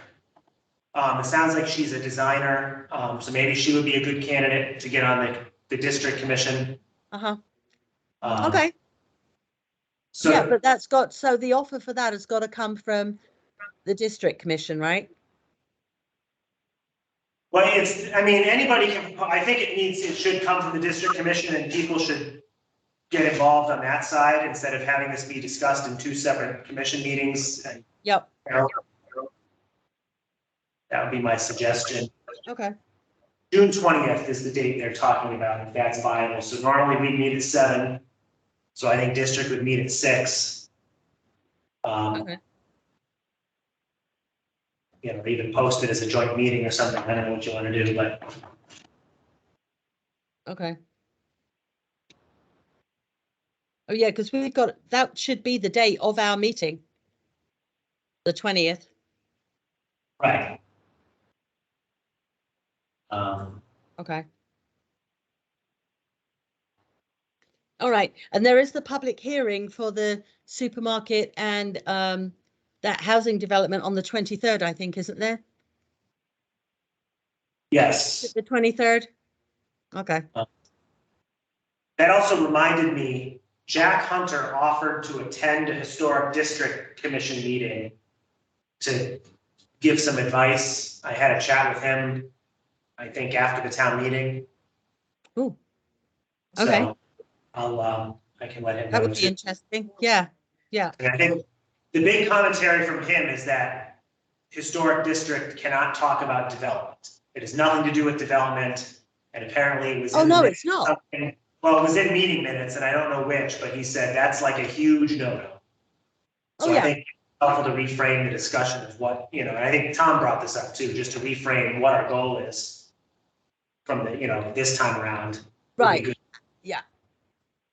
It sounds like she's a designer, so maybe she would be a good candidate to get on the district commission. Okay. So yeah, but the offer for that has got to come from the district commission, right? Well, I mean, anybody can, I think it should come from the district commission, and people should get involved on that side instead of having this be discussed in two separate commission meetings. And, Yep. that would be my suggestion. Okay. June 20th is the date they're talking about, if that's viable. So normally we meet at 7. So I think district would meet at 6. Okay. You know, even post it as a joint meeting or something. I don't know what you want to do, but Okay. Oh yeah, because we've got, that should be the date of our meeting. The 20th. right. Okay. All right. And there is the public hearing for the supermarket and that housing development on the 23rd, I think, isn't there? Yes. The 23rd? Okay. That also reminded me, Jack Hunter offered to attend a historic district commission meeting to give some advice. I had a chat with him, I think after the town meeting. Ooh. Okay. So I can let him know. That would be too. interesting. Yeah. Yeah. And I think the big commentary from him is that historic district cannot talk about development. It has nothing to do with development, and apparently it was. Oh, in no, the it's not. something- Well, it was in meeting minutes, and I don't know which, but he said that's like a huge no-no. Oh, So I yeah. think it's helpful to reframe the discussion of what, you know, and I think Tom brought this up too, just to reframe what our goal is from the, you know, this time around. would be Right. good. Yeah.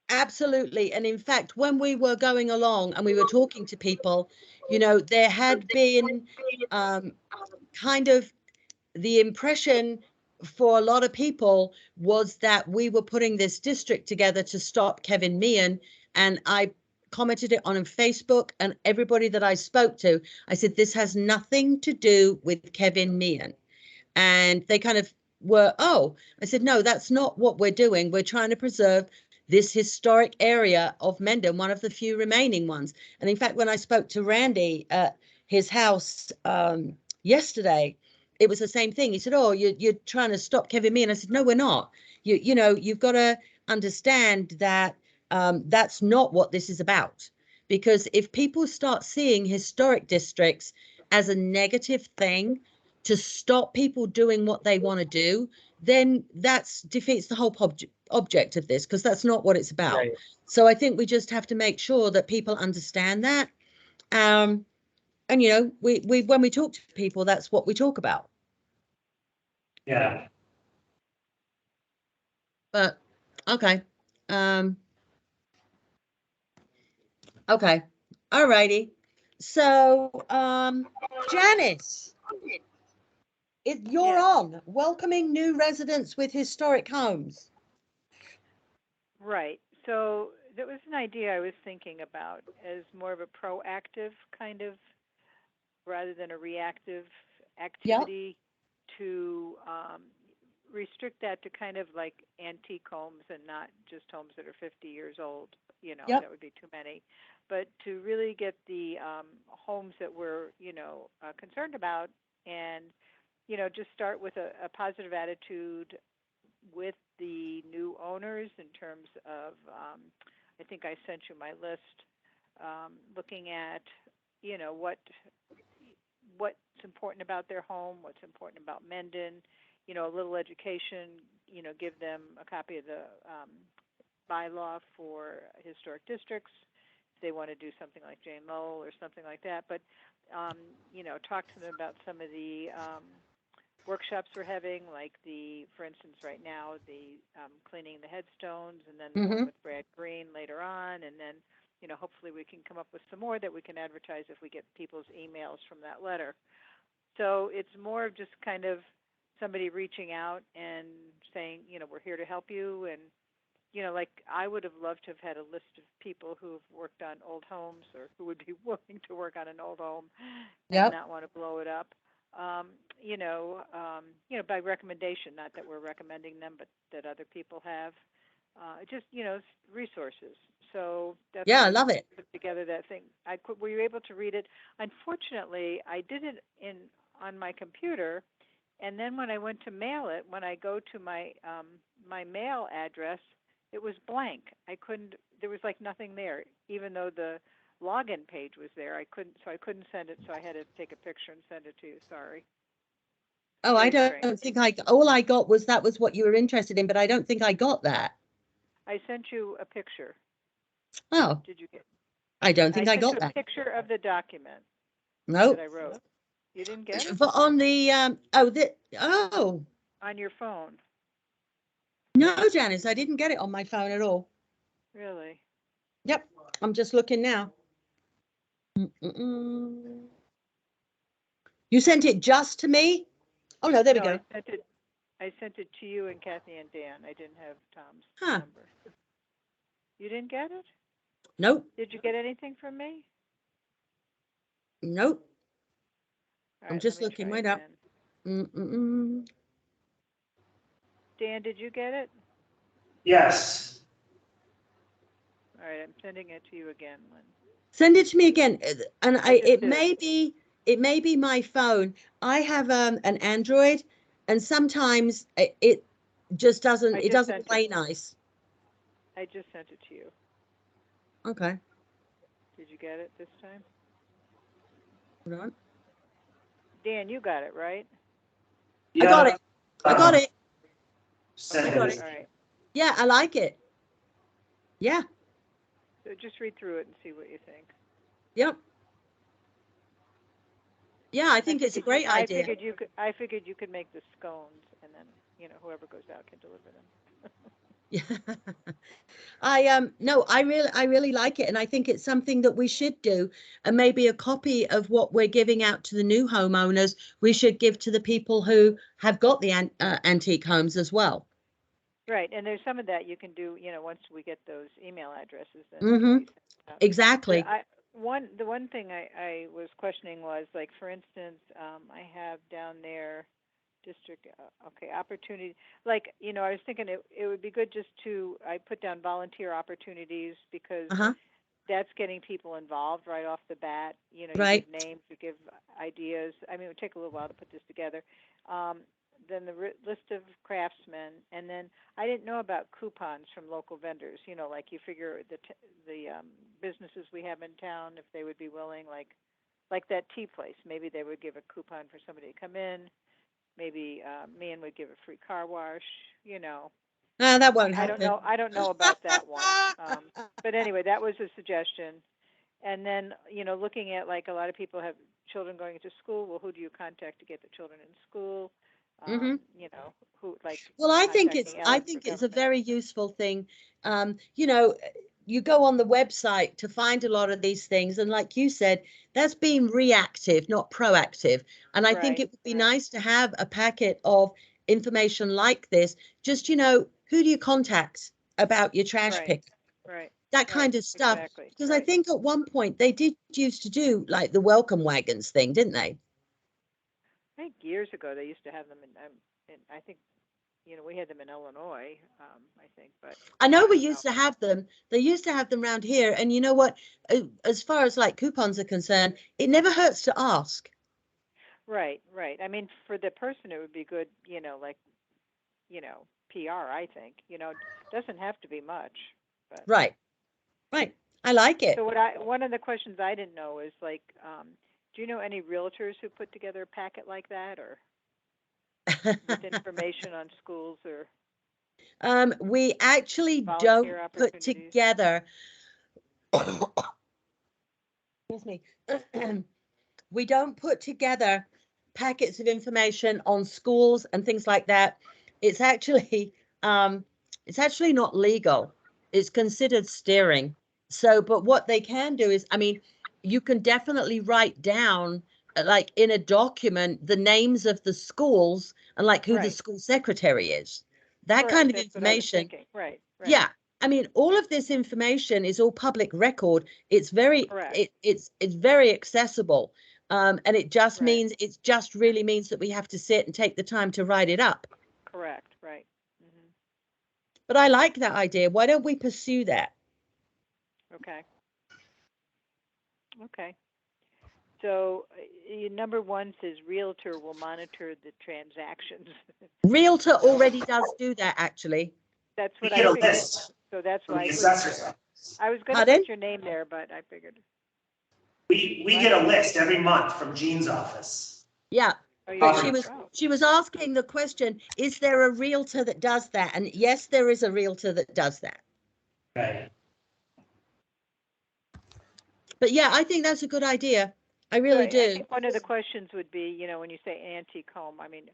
Absolutely. And in fact, when we were going along and we were talking to people, you know, there had been kind of the impression for a lot of people was that we were putting this district together to stop Kevin Meehan. And I commented it on Facebook, and everybody that I spoke to, I said, this has nothing to do with Kevin Meehan. And they kind of were, oh, I said, no, that's not what we're doing. We're trying to preserve this historic area of Mendon, one of the few remaining ones. And in fact, when I spoke to Randy at his house yesterday, it was the same thing. He said, oh, you're trying to stop Kevin Meehan. I said, no, we're not. You know, you've got to understand that that's not what this is about. Because if people start seeing historic districts as a negative thing to stop people doing what they want to do, then that's defeats the whole object of this, because that's not what it's about. Right. So I think we just have to make sure that people understand that. And you know, we when we talk to people, that's what we talk about. Yeah. But okay. Okay. All righty. So Janice, you're Yes. on welcoming new residents with historic homes. Right. So that was an idea I was thinking about as more of a proactive kind of, rather than a reactive activity, to restrict that to kind of like antique homes and not just homes that are 50 years old. You know, Yep. that would be too many. But to really get the homes that we're, you know, concerned about, and, you know, just start with a positive attitude with the new owners in terms of, I think I sent you my list, looking at, you know, what's important about their home, what's important about Mendon, you know, a little education, you know, give them a copy of the bylaw for historic districts if they want to do something like Jane Lowell or something like that. But, you know, talk to them about some of the workshops we're having, like for instance, right now, the cleaning the headstones, and then the one with Brad Green later on, and then, you know, hopefully we can come up with some more that we can advertise if we get people's emails from that letter. So it's more of just kind of somebody reaching out and saying, you know, we're here to help you. And, you know, like I would have loved to have had a list of people who've worked on old homes or who would be willing to work on an old home and not want to blow it up. You know, by recommendation, not that we're recommending them, but that other people have. Just, you know, resources. So that's Yeah, why I love it. put together that thing. Were you able to read it? Unfortunately, I did it on my computer, and then when I went to mail it, when I go to my my mail address, it was blank. There was like nothing there, even though the login page was there. I couldn't send it, so I had to take a picture and send it to you. Sorry. Oh, I Very don't strange. think all I got was that was what you were interested in, but I don't think I got that. I sent you a picture. Oh, Did you get? I don't think I sent got you a that. picture of the document No. that I wrote. You didn't get it? But on the On your phone. no, Janice, I didn't get it on my phone at all. Really? Yep, I'm just looking now. Mm-mm. You sent it just to me? Oh no, there we go. I sent it to you and Kathy and Dan. I didn't have Tom's Huh. number. You didn't get it? Nope. Did you get anything from me? Nope. All I'm right, just let me looking try right up. again. Dan, did you get it? Yes. All right, I'm sending it to you again, Lynn. Send it to me again. And it did. may be my phone. I have an Android, and sometimes it just doesn't play nice. I just sent it to you. Okay. Did you get it this time? Hold on. Dan, you got it, right? Yeah. I got it. I got it. Send got it. it. All right. Yeah, I like it. Yeah. So just read through it and see what you think. Yep. Yeah, I think it's a great idea. I figured you could make the scones, and then whoever goes out can deliver them. Yeah. I really like it, and I think it's something that we should do. And maybe a copy of what we're giving out to the new homeowners, we should give to the people who have got the antique homes as well. Right, and there's some of that you can do, once we get those email addresses. Then Mm-hmm. Exactly. The one thing I was questioning was, like, for instance, I have down there district, opportunity. Like, I was thinking it would be good just I put down volunteer opportunities, because that's getting people involved right off the bat. You right. give names, you give ideas. I mean, it would take a little while to put this together. Then the list of craftsmen, and then I didn't know about coupons from local vendors. Like, you figure the businesses we have in town, if they would be willing, like that tea place, maybe they would give a coupon for somebody to come in. Maybe Meehan would give a free car wash. That won't happen. I don't know about that one. But anyway, that was a suggestion. And then, looking at, like, a lot of people have children going into school. Well, who do you contact to get the children in school? Who, like. Well, I think it's a very useful thing. You go on the website to find a lot of these things, and like you said, that's being reactive, not proactive. And I think it would be nice to have a packet of information like this. Just, who do you contact about your trash pick? Right. That kind of stuff. Exactly. Because I think at one point they did used to do like the welcome wagons thing, didn't they? I think years ago they used to have them in I think, we had them in Illinois, I think, but. I know we used to have them. They used to have them around here. And you know what? As far as like coupons are concerned, it never hurts to ask. Right. I mean, for the person, it would be good, like, PR, I think. It doesn't have to be much. But. Right. I like it. So one of the questions I didn't know is, like, do you know any realtors who put together a packet like that, or with information on schools or? We actually don't put together. Excuse me. We don't put together packets of information on schools and things like that. It's actually not legal. It's considered steering. So, but what they can do is, I mean, you can definitely write down, like in a document, the names of the schools and like who the school secretary is. That kind of information. Right. Yeah. I mean, all of this information is all public record. It's very, it's very accessible. And it just means, really means that we have to sit and take the time to write it up. Correct. Right. Mm-hmm. But I like that idea. Why don't we pursue that? Okay. So number 1 says realtor will monitor the transactions. Realtor already does do that, actually. That's We what get I a figured. list So that's from why the assessor's office. I was going to Pardon? put your name there, but I figured. We get a list every month from Jean's office. Yeah, Oh, you but do? she was Oh, she was asking the question, is there a realtor that does that? And yes, there is a realtor that does that. Right. But yeah, I think that's a good idea. I so really I do. think one of the questions would be, when you say antique home, I mean,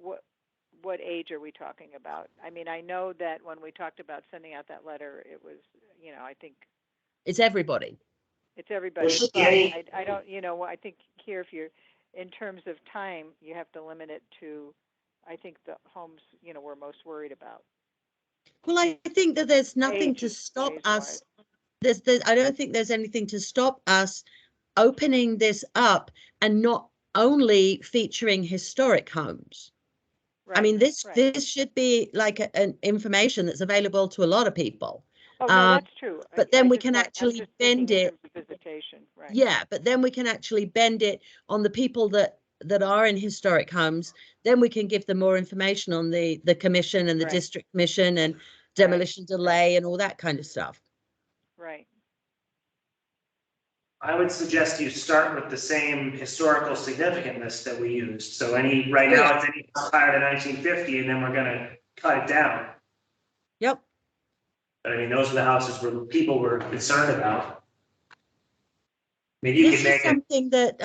what age are we talking about? I mean, I know that when we talked about sending out that letter, it was, I think It's everybody. it's everybody. should But be I don't, I think here, if you're, in terms of time, you have to limit it to, I think the homes, we're most worried about. Well, I think that there's nothing to Age- stop age-wise. us. I don't think there's anything to stop us opening this up and not only featuring historic homes. Right. I mean, this right. should be like an information that's available to a lot of people. Oh, no, that's true. But then I we just can I'm actually just bend thinking in it. terms of visitation, right? Yeah, but then we can actually bend it on the people that are in historic homes. Then we can give them more information on the commission and the Right. district commission and demolition delay and all that kind of stuff. Right. I would suggest you start with the same historical significant list that we used. So right now it's any prior to 1950, and then we're gonna cut it down. Yep. But I mean, those are the houses where people were concerned about. I mean, you This can is make it, something that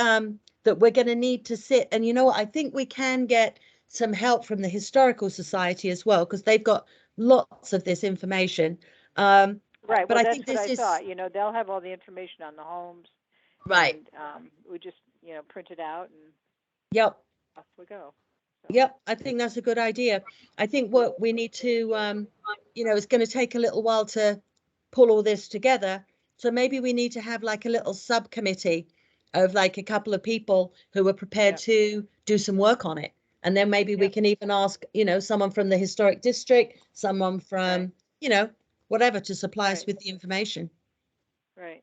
that we're going to need to sit, and I think we can get some help from the Historical Society as well, because they've got lots of this information. Right. But Well, I that's think what this I is thought. They'll have all the information on the homes. right. And we just, print it out and Yep. off we go. So. Yep. I think that's a good idea. I think what we need to, it's going to take a little while to pull all this together. So maybe we need to have like a little subcommittee of like a couple of people who are prepared to do some work on it. And then maybe we can even ask, someone from the historic district, someone from, whatever, to supply us with the information. Right.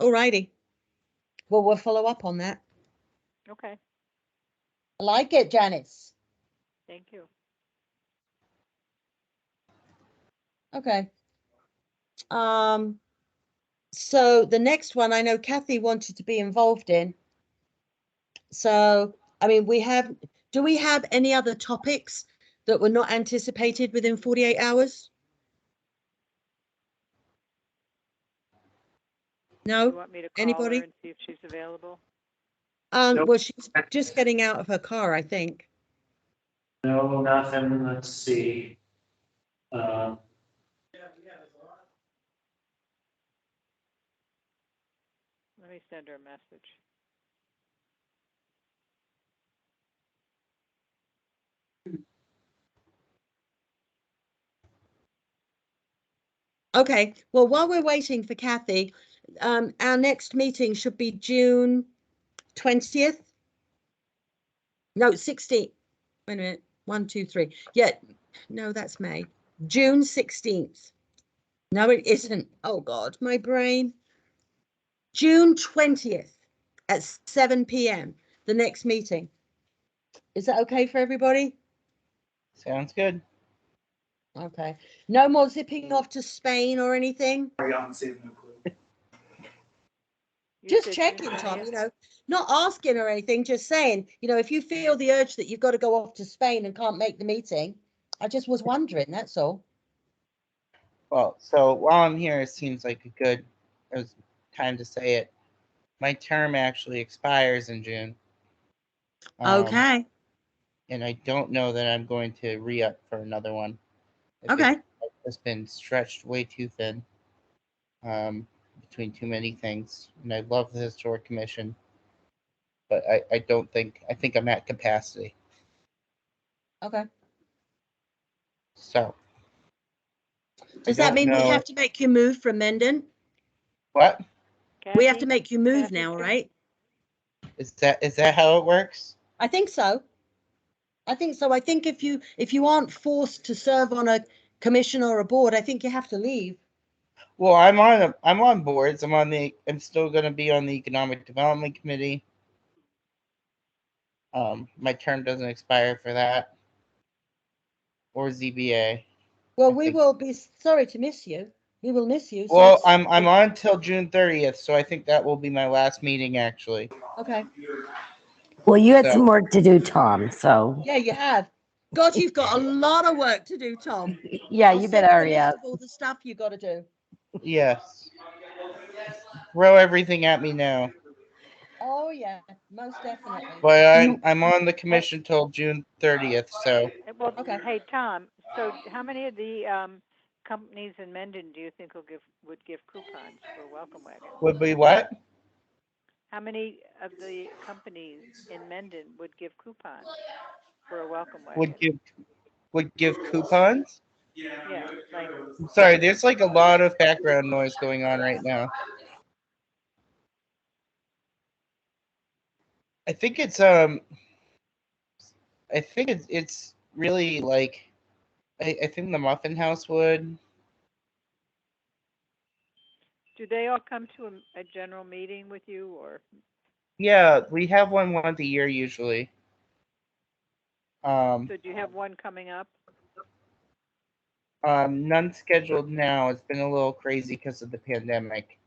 All righty. Well, we'll follow up on that. Okay. I like it, Janice. Thank you. Okay. So the next one, I know Kathy wanted to be involved in. So, I mean, do we have any other topics that were not anticipated within 48 hours? No? You want me to call Anybody? her and see if she's available? Nope. Well, she's just getting out of her car, I think. no, nothing, let's see. Let me send her a message. Okay, well, while we're waiting for Kathy, our next meeting should be June 20th. No, 16th. Wait a minute. 1, 2, 3. Yeah, no, that's May. June 16th. No, it isn't. Oh, God, my brain. June 20th at 7 p.m. The next meeting. Is that okay for everybody? Sounds good. Okay. No more zipping off to Spain or anything? Just checking, Tom, not asking or anything, just saying, if you feel the urge that you've got to go off to Spain and can't make the meeting, I just was wondering, that's all. Well, so while I'm here, it seems like it was time to say it. My term actually expires in June. Okay. And I don't know that I'm going to re-up for another one. Okay. It's been stretched way too thin. Between too many things. And I love the Historic Commission. But I think I'm at capacity. Okay. So. Does that mean we have to make you move from Mendon? What? Kathy? We have to make you move Kathy, now, right? Is that how it works? I think so. I think if you aren't forced to serve on a commission or a board, I think you have to leave. Well, I'm on boards. I'm still going to be on the Economic Development Committee. My term doesn't expire for that. or ZBA. Well, I we think- will be sorry to miss you. We will miss you. so Well, it's- I'm on till June 30th, so I think that will be my last meeting actually. Okay. Well, you had So- some work to do, Tom, so, Yeah, you have. God, you've got a lot of work to do, Tom. yeah, I'll you send better you a hurry list up. of all the stuff you got to do. Yes. Throw everything at me now. Oh yeah, most definitely. But I'm on the commission till June 30th, so Well, Okay. hey, Tom, so how many of the companies in Mendon do you think would give coupons for Welcome Wagon? would be what? How many of the companies in Mendon would give coupons for a Welcome Wagon? Would give coupons? Yeah, like, I'm sorry, there's like a lot of background noise going on right now. I think it's it's really like I think the Muffin House would. do they all come to a general meeting with you, or? Yeah, we have one once a year usually. So do you have one coming up? None scheduled now. It's been a little crazy because of the pandemic.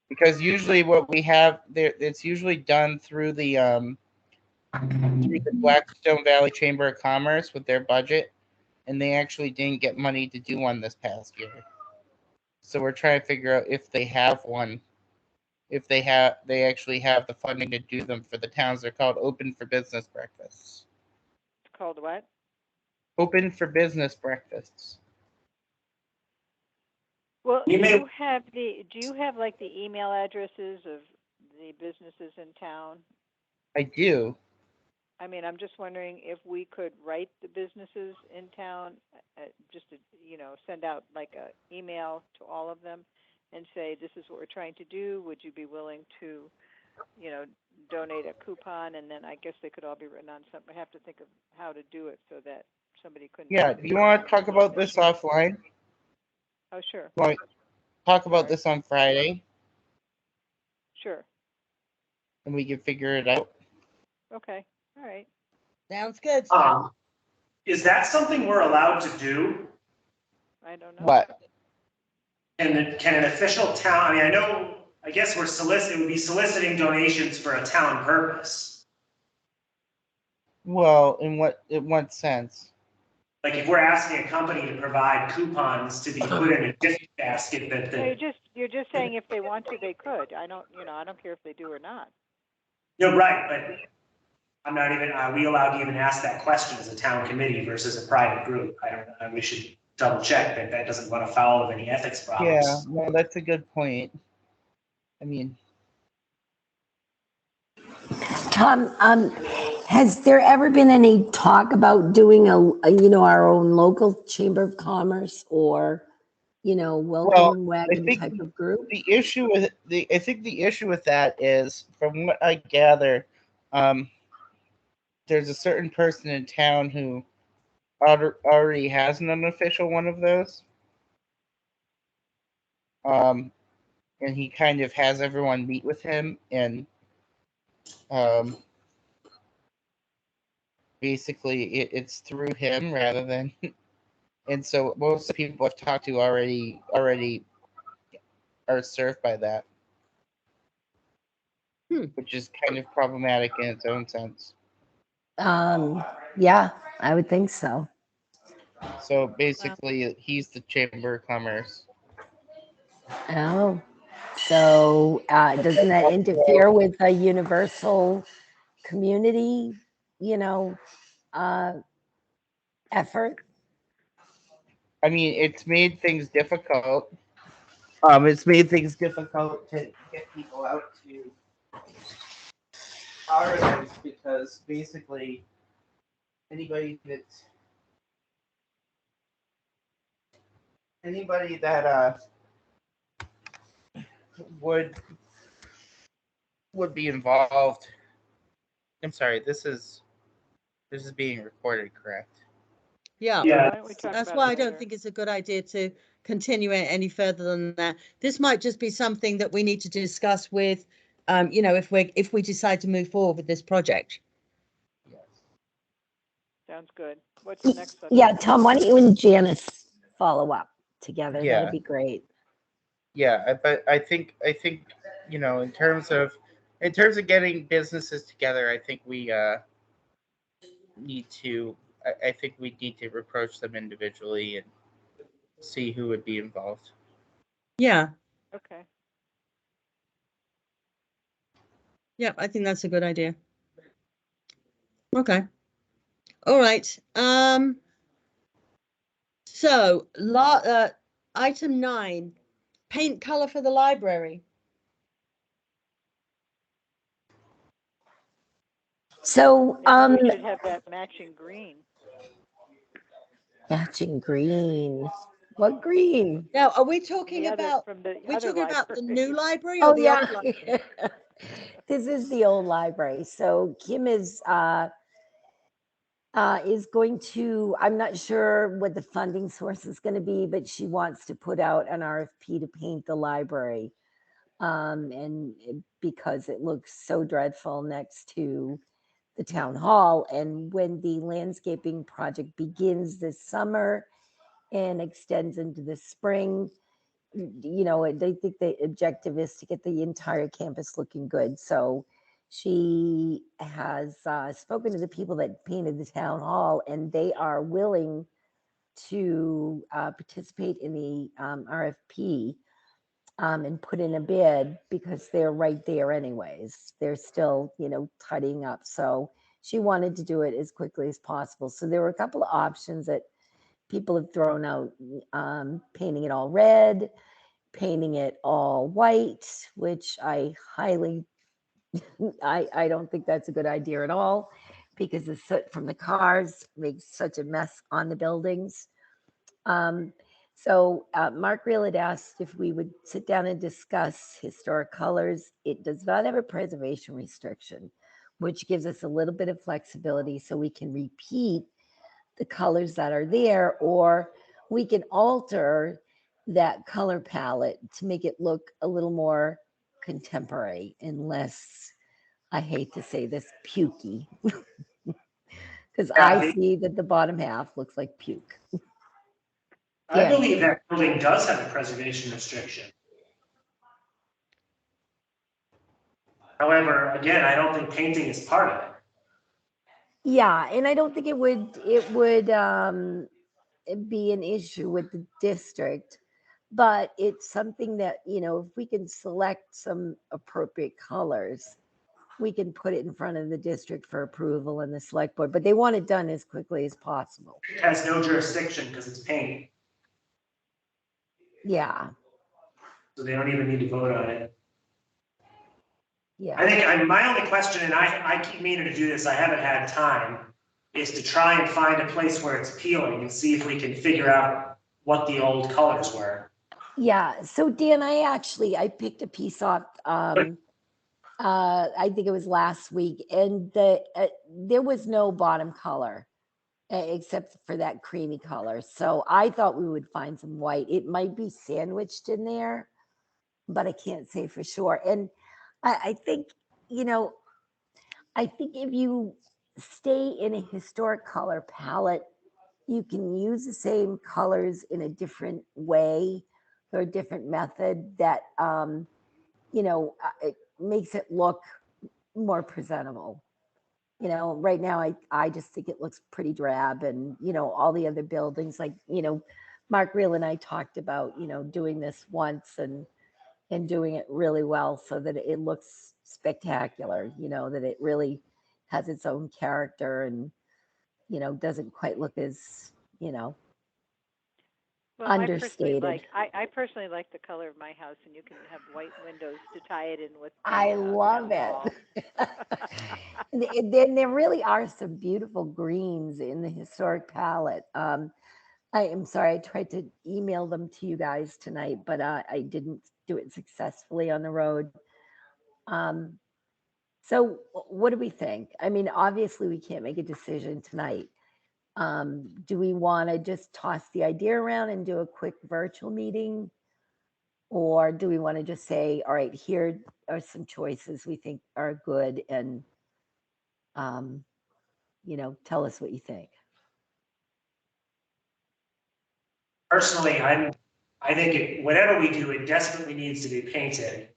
Because usually what we have there, it's usually done through the Blackstone Valley Chamber of Commerce with their budget, and they actually didn't get money to do one this past year. So we're trying to figure out if they have one, if they actually have the funding to do them for the towns. They're called Open for Business breakfasts. It's called what? Open for Business breakfasts. Well, You may- do you have like the email addresses of the businesses in town? I do. I mean, I'm just wondering if we could write the businesses in town, just to, send out like a email to all of them and say, this is what we're trying to do. Would you be willing to, donate a coupon? And then I guess they could all be written on something. I have to think of how to do it so that somebody couldn't. Yeah. Do you want to talk about this offline? Oh, sure. Want to talk about this on Friday, Sure. and we can figure it out? Okay. All right. Sounds good. Is that something we're allowed to do? I don't know. What? And can an official town, I guess it would be soliciting donations for a town purpose. Well, in what sense? Like if we're asking a company to provide coupons to be put in a gift basket that No, you're just saying if they want to, they could. I don't care if they do or not. you're right, but I'm not even, are we allowed to even ask that question as a town committee versus a private group? I don't know, we should double check that doesn't run afoul of any ethics problems. Yeah, no, that's a good point. I mean, Tom, has there ever been any talk about doing our own local chamber of commerce or, welcome wagon think type of group? I think the issue with that is, from what I gather, there's a certain person in town who already has an unofficial one of those. And he kind of has everyone meet with him, and basically it's through him rather than. And so most of the people I've talked to already are served by that, which is kind of problematic in its own sense. Yeah, I would think so. So basically, he's the Chamber of Commerce. Oh, so doesn't that interfere with a universal community, effort? I mean, it's made things difficult. It's made things difficult to get people out to our events because basically anybody that would be involved. I'm sorry, this is being recorded, correct? Yeah. Yeah. Why don't we talk That's about why it I don't later? think it's a good idea to continue it any further than that. This might just be something that we need to discuss with, if we decide to move forward with this project. Yes. Sounds good. What's the next subject? Yeah, Tom, why don't you and Janice follow up together? Yeah. That'd be great. Yeah, but I think in terms of getting businesses together, I think we need to I think we need to approach them individually and see who would be involved. Yeah, Okay. yeah, I think that's a good idea. Okay. All right. So item 9, paint color for the library. So, Maybe we should have that matching green. matching green. What green? Now, are we talking The other, about from the we're other talking about the library. new library or Oh, the yeah. old library? This is the old library. So Kim is going to, I'm not sure what the funding source is going to be, but she wants to put out an RFP to paint the library. Because it looks so dreadful next to the town hall. And when the landscaping project begins this summer and extends into the spring, they think the objective is to get the entire campus looking good. So she has spoken to the people that painted the town hall, and they are willing to participate in the RFP and put in a bid because they're right there anyways. They're still, tidying up. So she wanted to do it as quickly as possible. So there were a couple of options that people have thrown out, painting it all red, painting it all white, which I highly, I don't think that's a good idea at all because the soot from the cars makes such a mess on the buildings. So Mark Reel had asked if we would sit down and discuss historic colors. It does not have a preservation restriction, which gives us a little bit of flexibility so we can repeat the colors that are there, or we can alter that color palette to make it look a little more contemporary and less, I hate to say this, pukey. Because I see that the bottom half looks like puke. I believe that building does have a preservation restriction. However, again, I don't think painting is part of it. Yeah, and I don't think it would be an issue with the district, but it's something that, if we can select some appropriate colors, we can put it in front of the district for approval and the select board, but they want it done as quickly as possible. It has no jurisdiction because it's paint, Yeah, so they don't even need to vote on it. yeah. I think my only question, and I keep meaning to do this, I haven't had time, is to try and find a place where it's appealing and see if we can figure out what the old colors were. Yeah, so Dan, I picked a piece up, I think it was last week, and there was no bottom color except for that creamy color. So I thought we would find some white. It might be sandwiched in there, but I can't say for sure. And I think, I think if you stay in a historic color palette, you can use the same colors in a different way or a different method that, it makes it look more presentable. Right now, I just think it looks pretty drab, and, all the other buildings, like, Mark Reel and I talked about, doing this once and doing it really well so that it looks spectacular, that it really has its own character and, doesn't quite look as, Well, understated. I personally like the color of my house, and you can have white windows to tie it in with. I love it. And then there really are some beautiful greens in the historic palette. I am sorry, I tried to email them to you guys tonight, but I didn't do it successfully on the road. So what do we think? I mean, obviously we can't make a decision tonight. Do we want to just toss the idea around and do a quick virtual meeting? Or do we want to just say, all right, here are some choices we think are good, and, tell us what you think? personally, I think whatever we do, it desperately needs to be painted.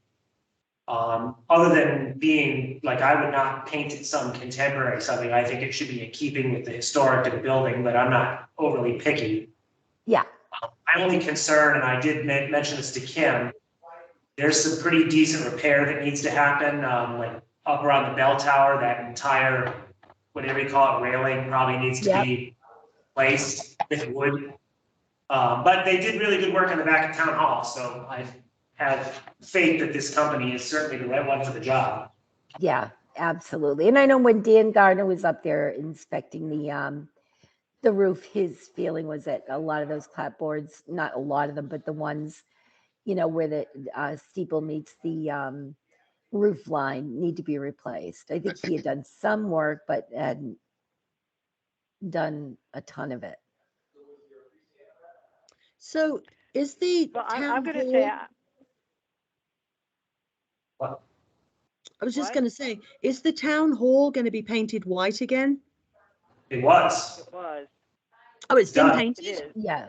Other than being, like, I would not paint it some contemporary something. I think it should be in keeping with the historic of the building, but I'm not overly picky. Yeah, My only concern, and I did mention this to Kim, there's some pretty decent repair that needs to happen, like up around the bell tower, that entire, whatever you call it, railing probably needs to be placed with wood. But they did really good work in the back of town hall, so I have faith that this company is certainly the right one for the job. yeah, absolutely. And I know when Dan Gardner was up there inspecting the roof, his feeling was that a lot of those clapboards, not a lot of them, but the ones, you know, where the steeple meets the roof line need to be replaced. I think he had done some work, but hadn't done a ton of it. So is the Well, I'm town going to say, hall, I was just What? going to say, is the town hall going to be painted white again? It was. it was. Oh, it's been Done. It painted? is. Yeah.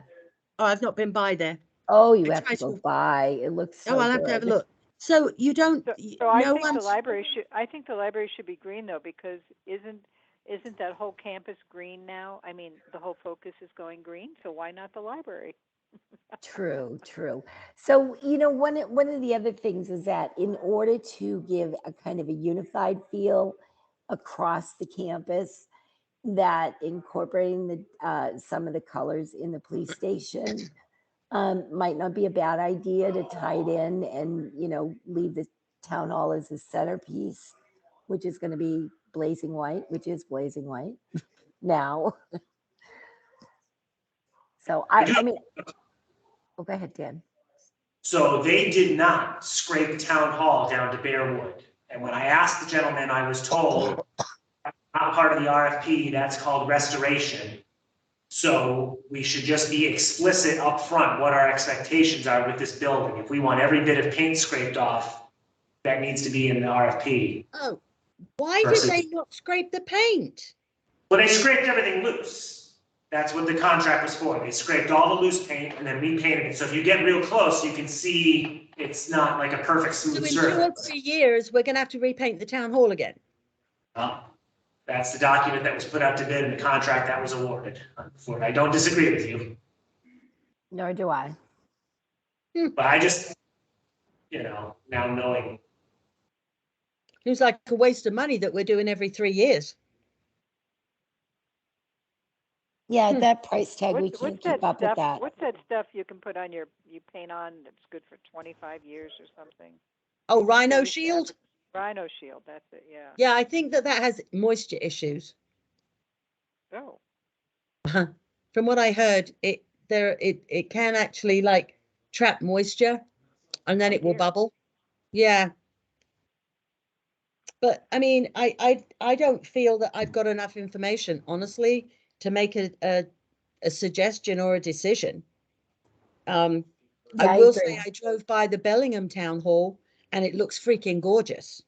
Oh, I've not been by there. Oh, you I have tried to go to- by. It looks so Oh, I'll have to have a good. look. So you don't, So I no think the one's, library should. I think the library should be green though, because isn't that whole campus green now? I mean, the whole focus is going green. So why not the library? True, true. So, you know, one of the other things is that in order to give a kind of a unified feel across the campus, that incorporating the some of the colors in the police station might not be a bad idea to tie it in and, you know, leave the town hall as a centerpiece, which is going to be blazing white, which is blazing white now. So I mean, oh, go ahead, Dan. So they did not scrape town hall down to bare wood. And when I asked the gentleman, I was told, not part of the RFP, that's called restoration. So we should just be explicit up front what our expectations are with this building. If we want every bit of paint scraped off, that needs to be in the RFP. oh, why did Versus- they not scrape the paint? Well, they scraped everything loose. That's what the contract was for. They scraped all the loose paint and then repainted it. So if you get real close, you can see it's not like a perfect So smooth in 2 or surface. 3 years, we're going to have to repaint the town hall again. That's the document that was put out to bid and the contract that was awarded. I don't disagree with you, Nor do I. but I just, now knowing. Seems like a waste of money that we're doing every 3 years. Yeah, at that price tag, we What's can't that keep up with stuff? that. What's that stuff you can put on you paint on that's good for 25 years or something? Oh, Rhino Really Shield? Rhino Shield. That's it. Yeah. Yeah, I think that has moisture issues. Oh. From what I heard, it can actually like trap moisture and then Oh, it will dear. bubble. Yeah. But I mean, I don't feel that I've got enough information, honestly, to make a suggestion or a decision. Yeah, I I will agree. say I drove by the Bellingham Town Hall and it looks freaking gorgeous.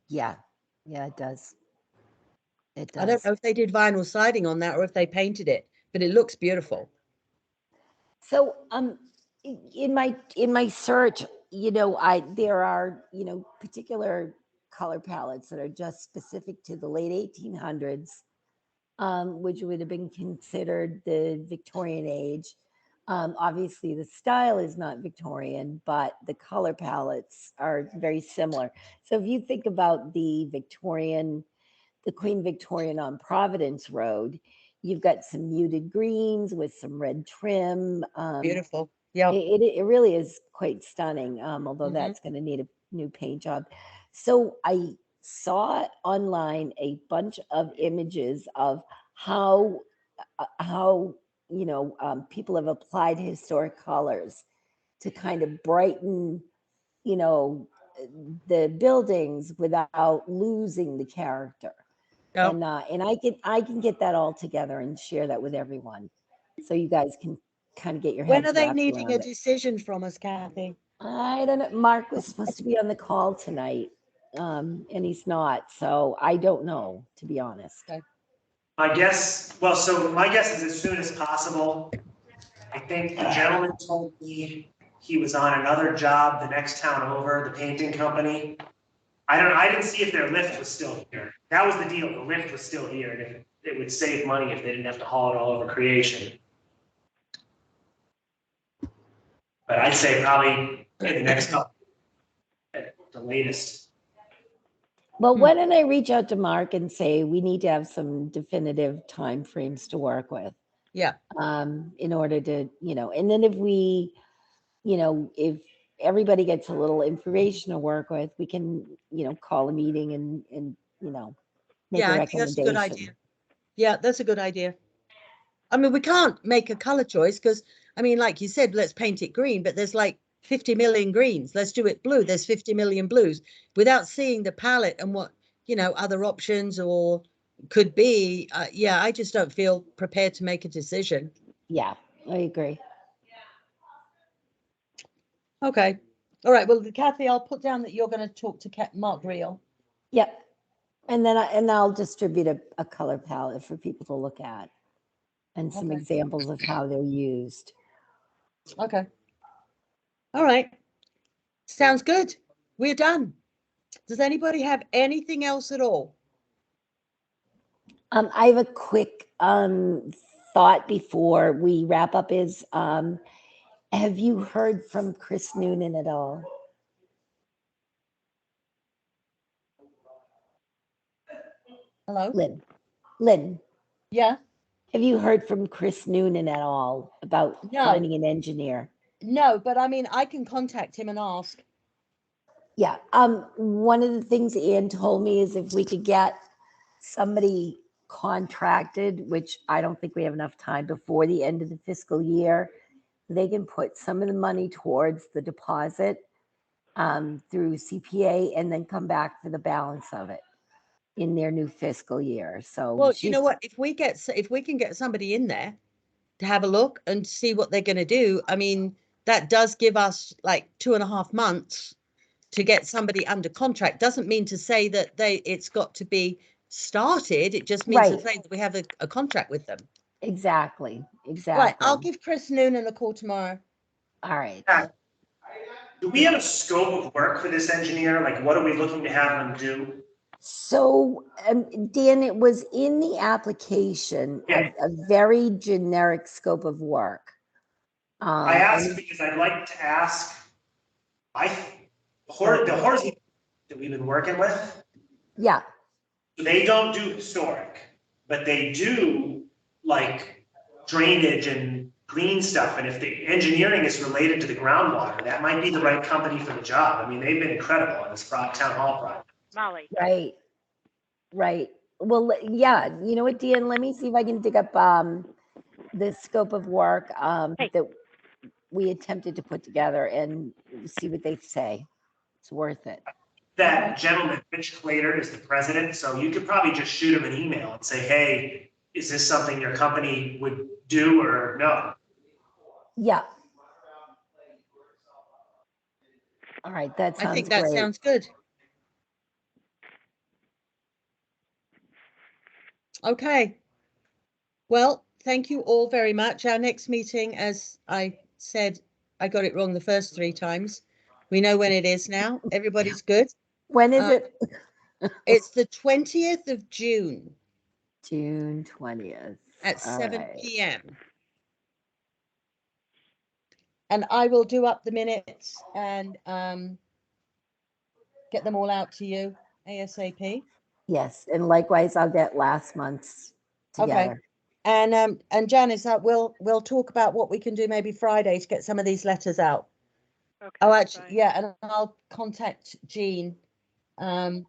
Yeah, yeah, it does. It I don't does. know if they did vinyl siding on that or if they painted it, but it looks beautiful. So, in my search, there are, particular color palettes that are just specific to the late 1800s, which would have been considered the Victorian age. Obviously, the style is not Victorian, but the color palettes are very similar. So, if you think about the Queen Victorian on Providence Road, you've got some muted greens with some red trim. Beautiful. Yeah. It really is quite stunning, although Mhm. that's going to need a new paint job. So I saw online a bunch of images of how people have applied historic colors to kind of brighten, the buildings without losing the character. Yeah. And I can get that all together and share that with everyone, so you guys can kind of get your heads When are they wrapped needing a around it. decision from us, Kathy? I don't know. Mark was supposed to be on the call tonight, and he's not. So I don't know, to be honest. Okay. My guess is as soon as possible. I think the gentleman told me he was on another job the next town over, the painting company. I didn't see if their lift was still here. That was the deal, the lift was still here, and if it would save money if they didn't have to haul it all over Creation. But I'd say probably in the next couple, at the latest. Well, why don't I reach out to Mark and say we need to have some definitive timeframes to work with? Yeah. In order to, and then if we, if everybody gets a little information to work with, we can, call a meeting and make Yeah, a I think that's a good idea. recommendation. Yeah, that's a good idea. I mean, we can't make a color choice because, I mean, like you said, let's paint it green, but there's like 50 million greens. Let's do it blue. There's 50 million blues without seeing the palette and what, other options or could be. Yeah, I just don't feel prepared to make a decision. Yeah, I agree. Okay. All right. Well, Kathy, I'll put down that you're going to talk to Mark Reel. Yep. And then I'll distribute a color palette for people to look at and some Okay. examples of how they're used. Okay. All right. Sounds good. We're done. Does anybody have anything else at all? I have a quick thought before we wrap up is, have you heard from Chris Noonan at all? Hello? Lynn, Yeah. have you heard from Chris Noonan at all about No. finding an engineer? No, but I mean, I can contact him and ask. Yeah. One of the things Ann told me is if we could get somebody contracted, which I don't think we have enough time before the end of the fiscal year, they can put some of the money towards the deposit through CPA and then come back for the balance of it in their new fiscal year. So, well, you know what? If we can get somebody in there to have a look and see what they're going to do, I mean, that does give us like 2.5 months to get somebody under contract. Doesn't mean to say that it's got to be started. It just means to say that we have a contract with them. Exactly. Right. I'll give Chris Noonan a call tomorrow. All right. Do we have a scope of work for this engineer? Like, what are we looking to have them do? So, Dan, it was in the application, Yeah. a very generic scope of work. I asked because I'd like to ask, the Horsley that we've been working with, Yeah. they don't do historic, but they do like drainage and green stuff. And if the engineering is related to the groundwater, that might be the right company for the job. I mean, they've been incredible on this town hall project. Molly. Right. Well, yeah, you know what, Dan, let me see if I can dig up the scope of work that we attempted to put together and see what they say. It's worth it. That gentleman, Rich Clater, is the president, so you could probably just shoot him an email and say, hey, is this something your company would do or no? Yeah. All right, that sounds great. I think that sounds good. Okay. Well, thank you all very much. Our next meeting, as I said, I got it wrong the first 3 times. We know when it is now. Everybody's good. When is it? It's the 20th of June. June 20th. At 7 p.m. And I will do up the minutes and get them all out to you ASAP. Yes, and likewise, I'll get last month's together. Okay. And Janice, we'll talk about what we can do maybe Friday to get some of these letters out. Okay. Oh, actually, yeah, and I'll contact Jean and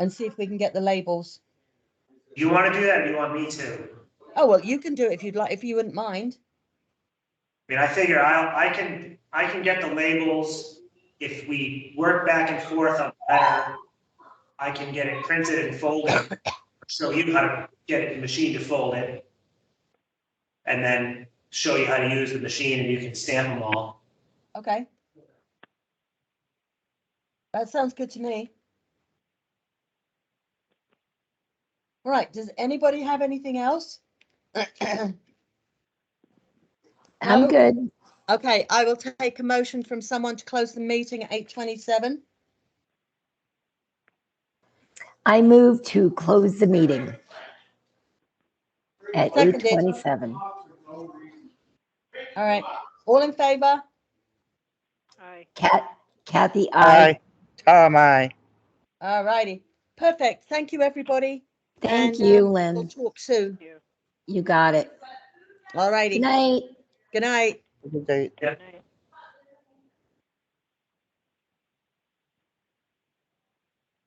see if we can get the labels. You want to do that or you want me to? Oh, well, you can do it if you'd like, if you wouldn't mind. I mean, I figure I can get the labels. If we work back and forth on the letter, I can get it printed and folded. Show you how to get it in the machine to fold it. And then show you how to use the machine and you can stamp them all. Okay. That sounds good to me. All right. Does anybody have anything else? I'm No? good. Okay, I will take a motion from someone to close the meeting at 8:27. I move to close the meeting at Seconded. 8:27. All right, all in favor? Aye. Kathy, I. Aye. Tom, aye. All righty, perfect. Thank you, everybody. Thank And, you, We'll Lynn. talk soon. You. You got it. All righty. Good night. Good night. Good day. Yeah. Good night.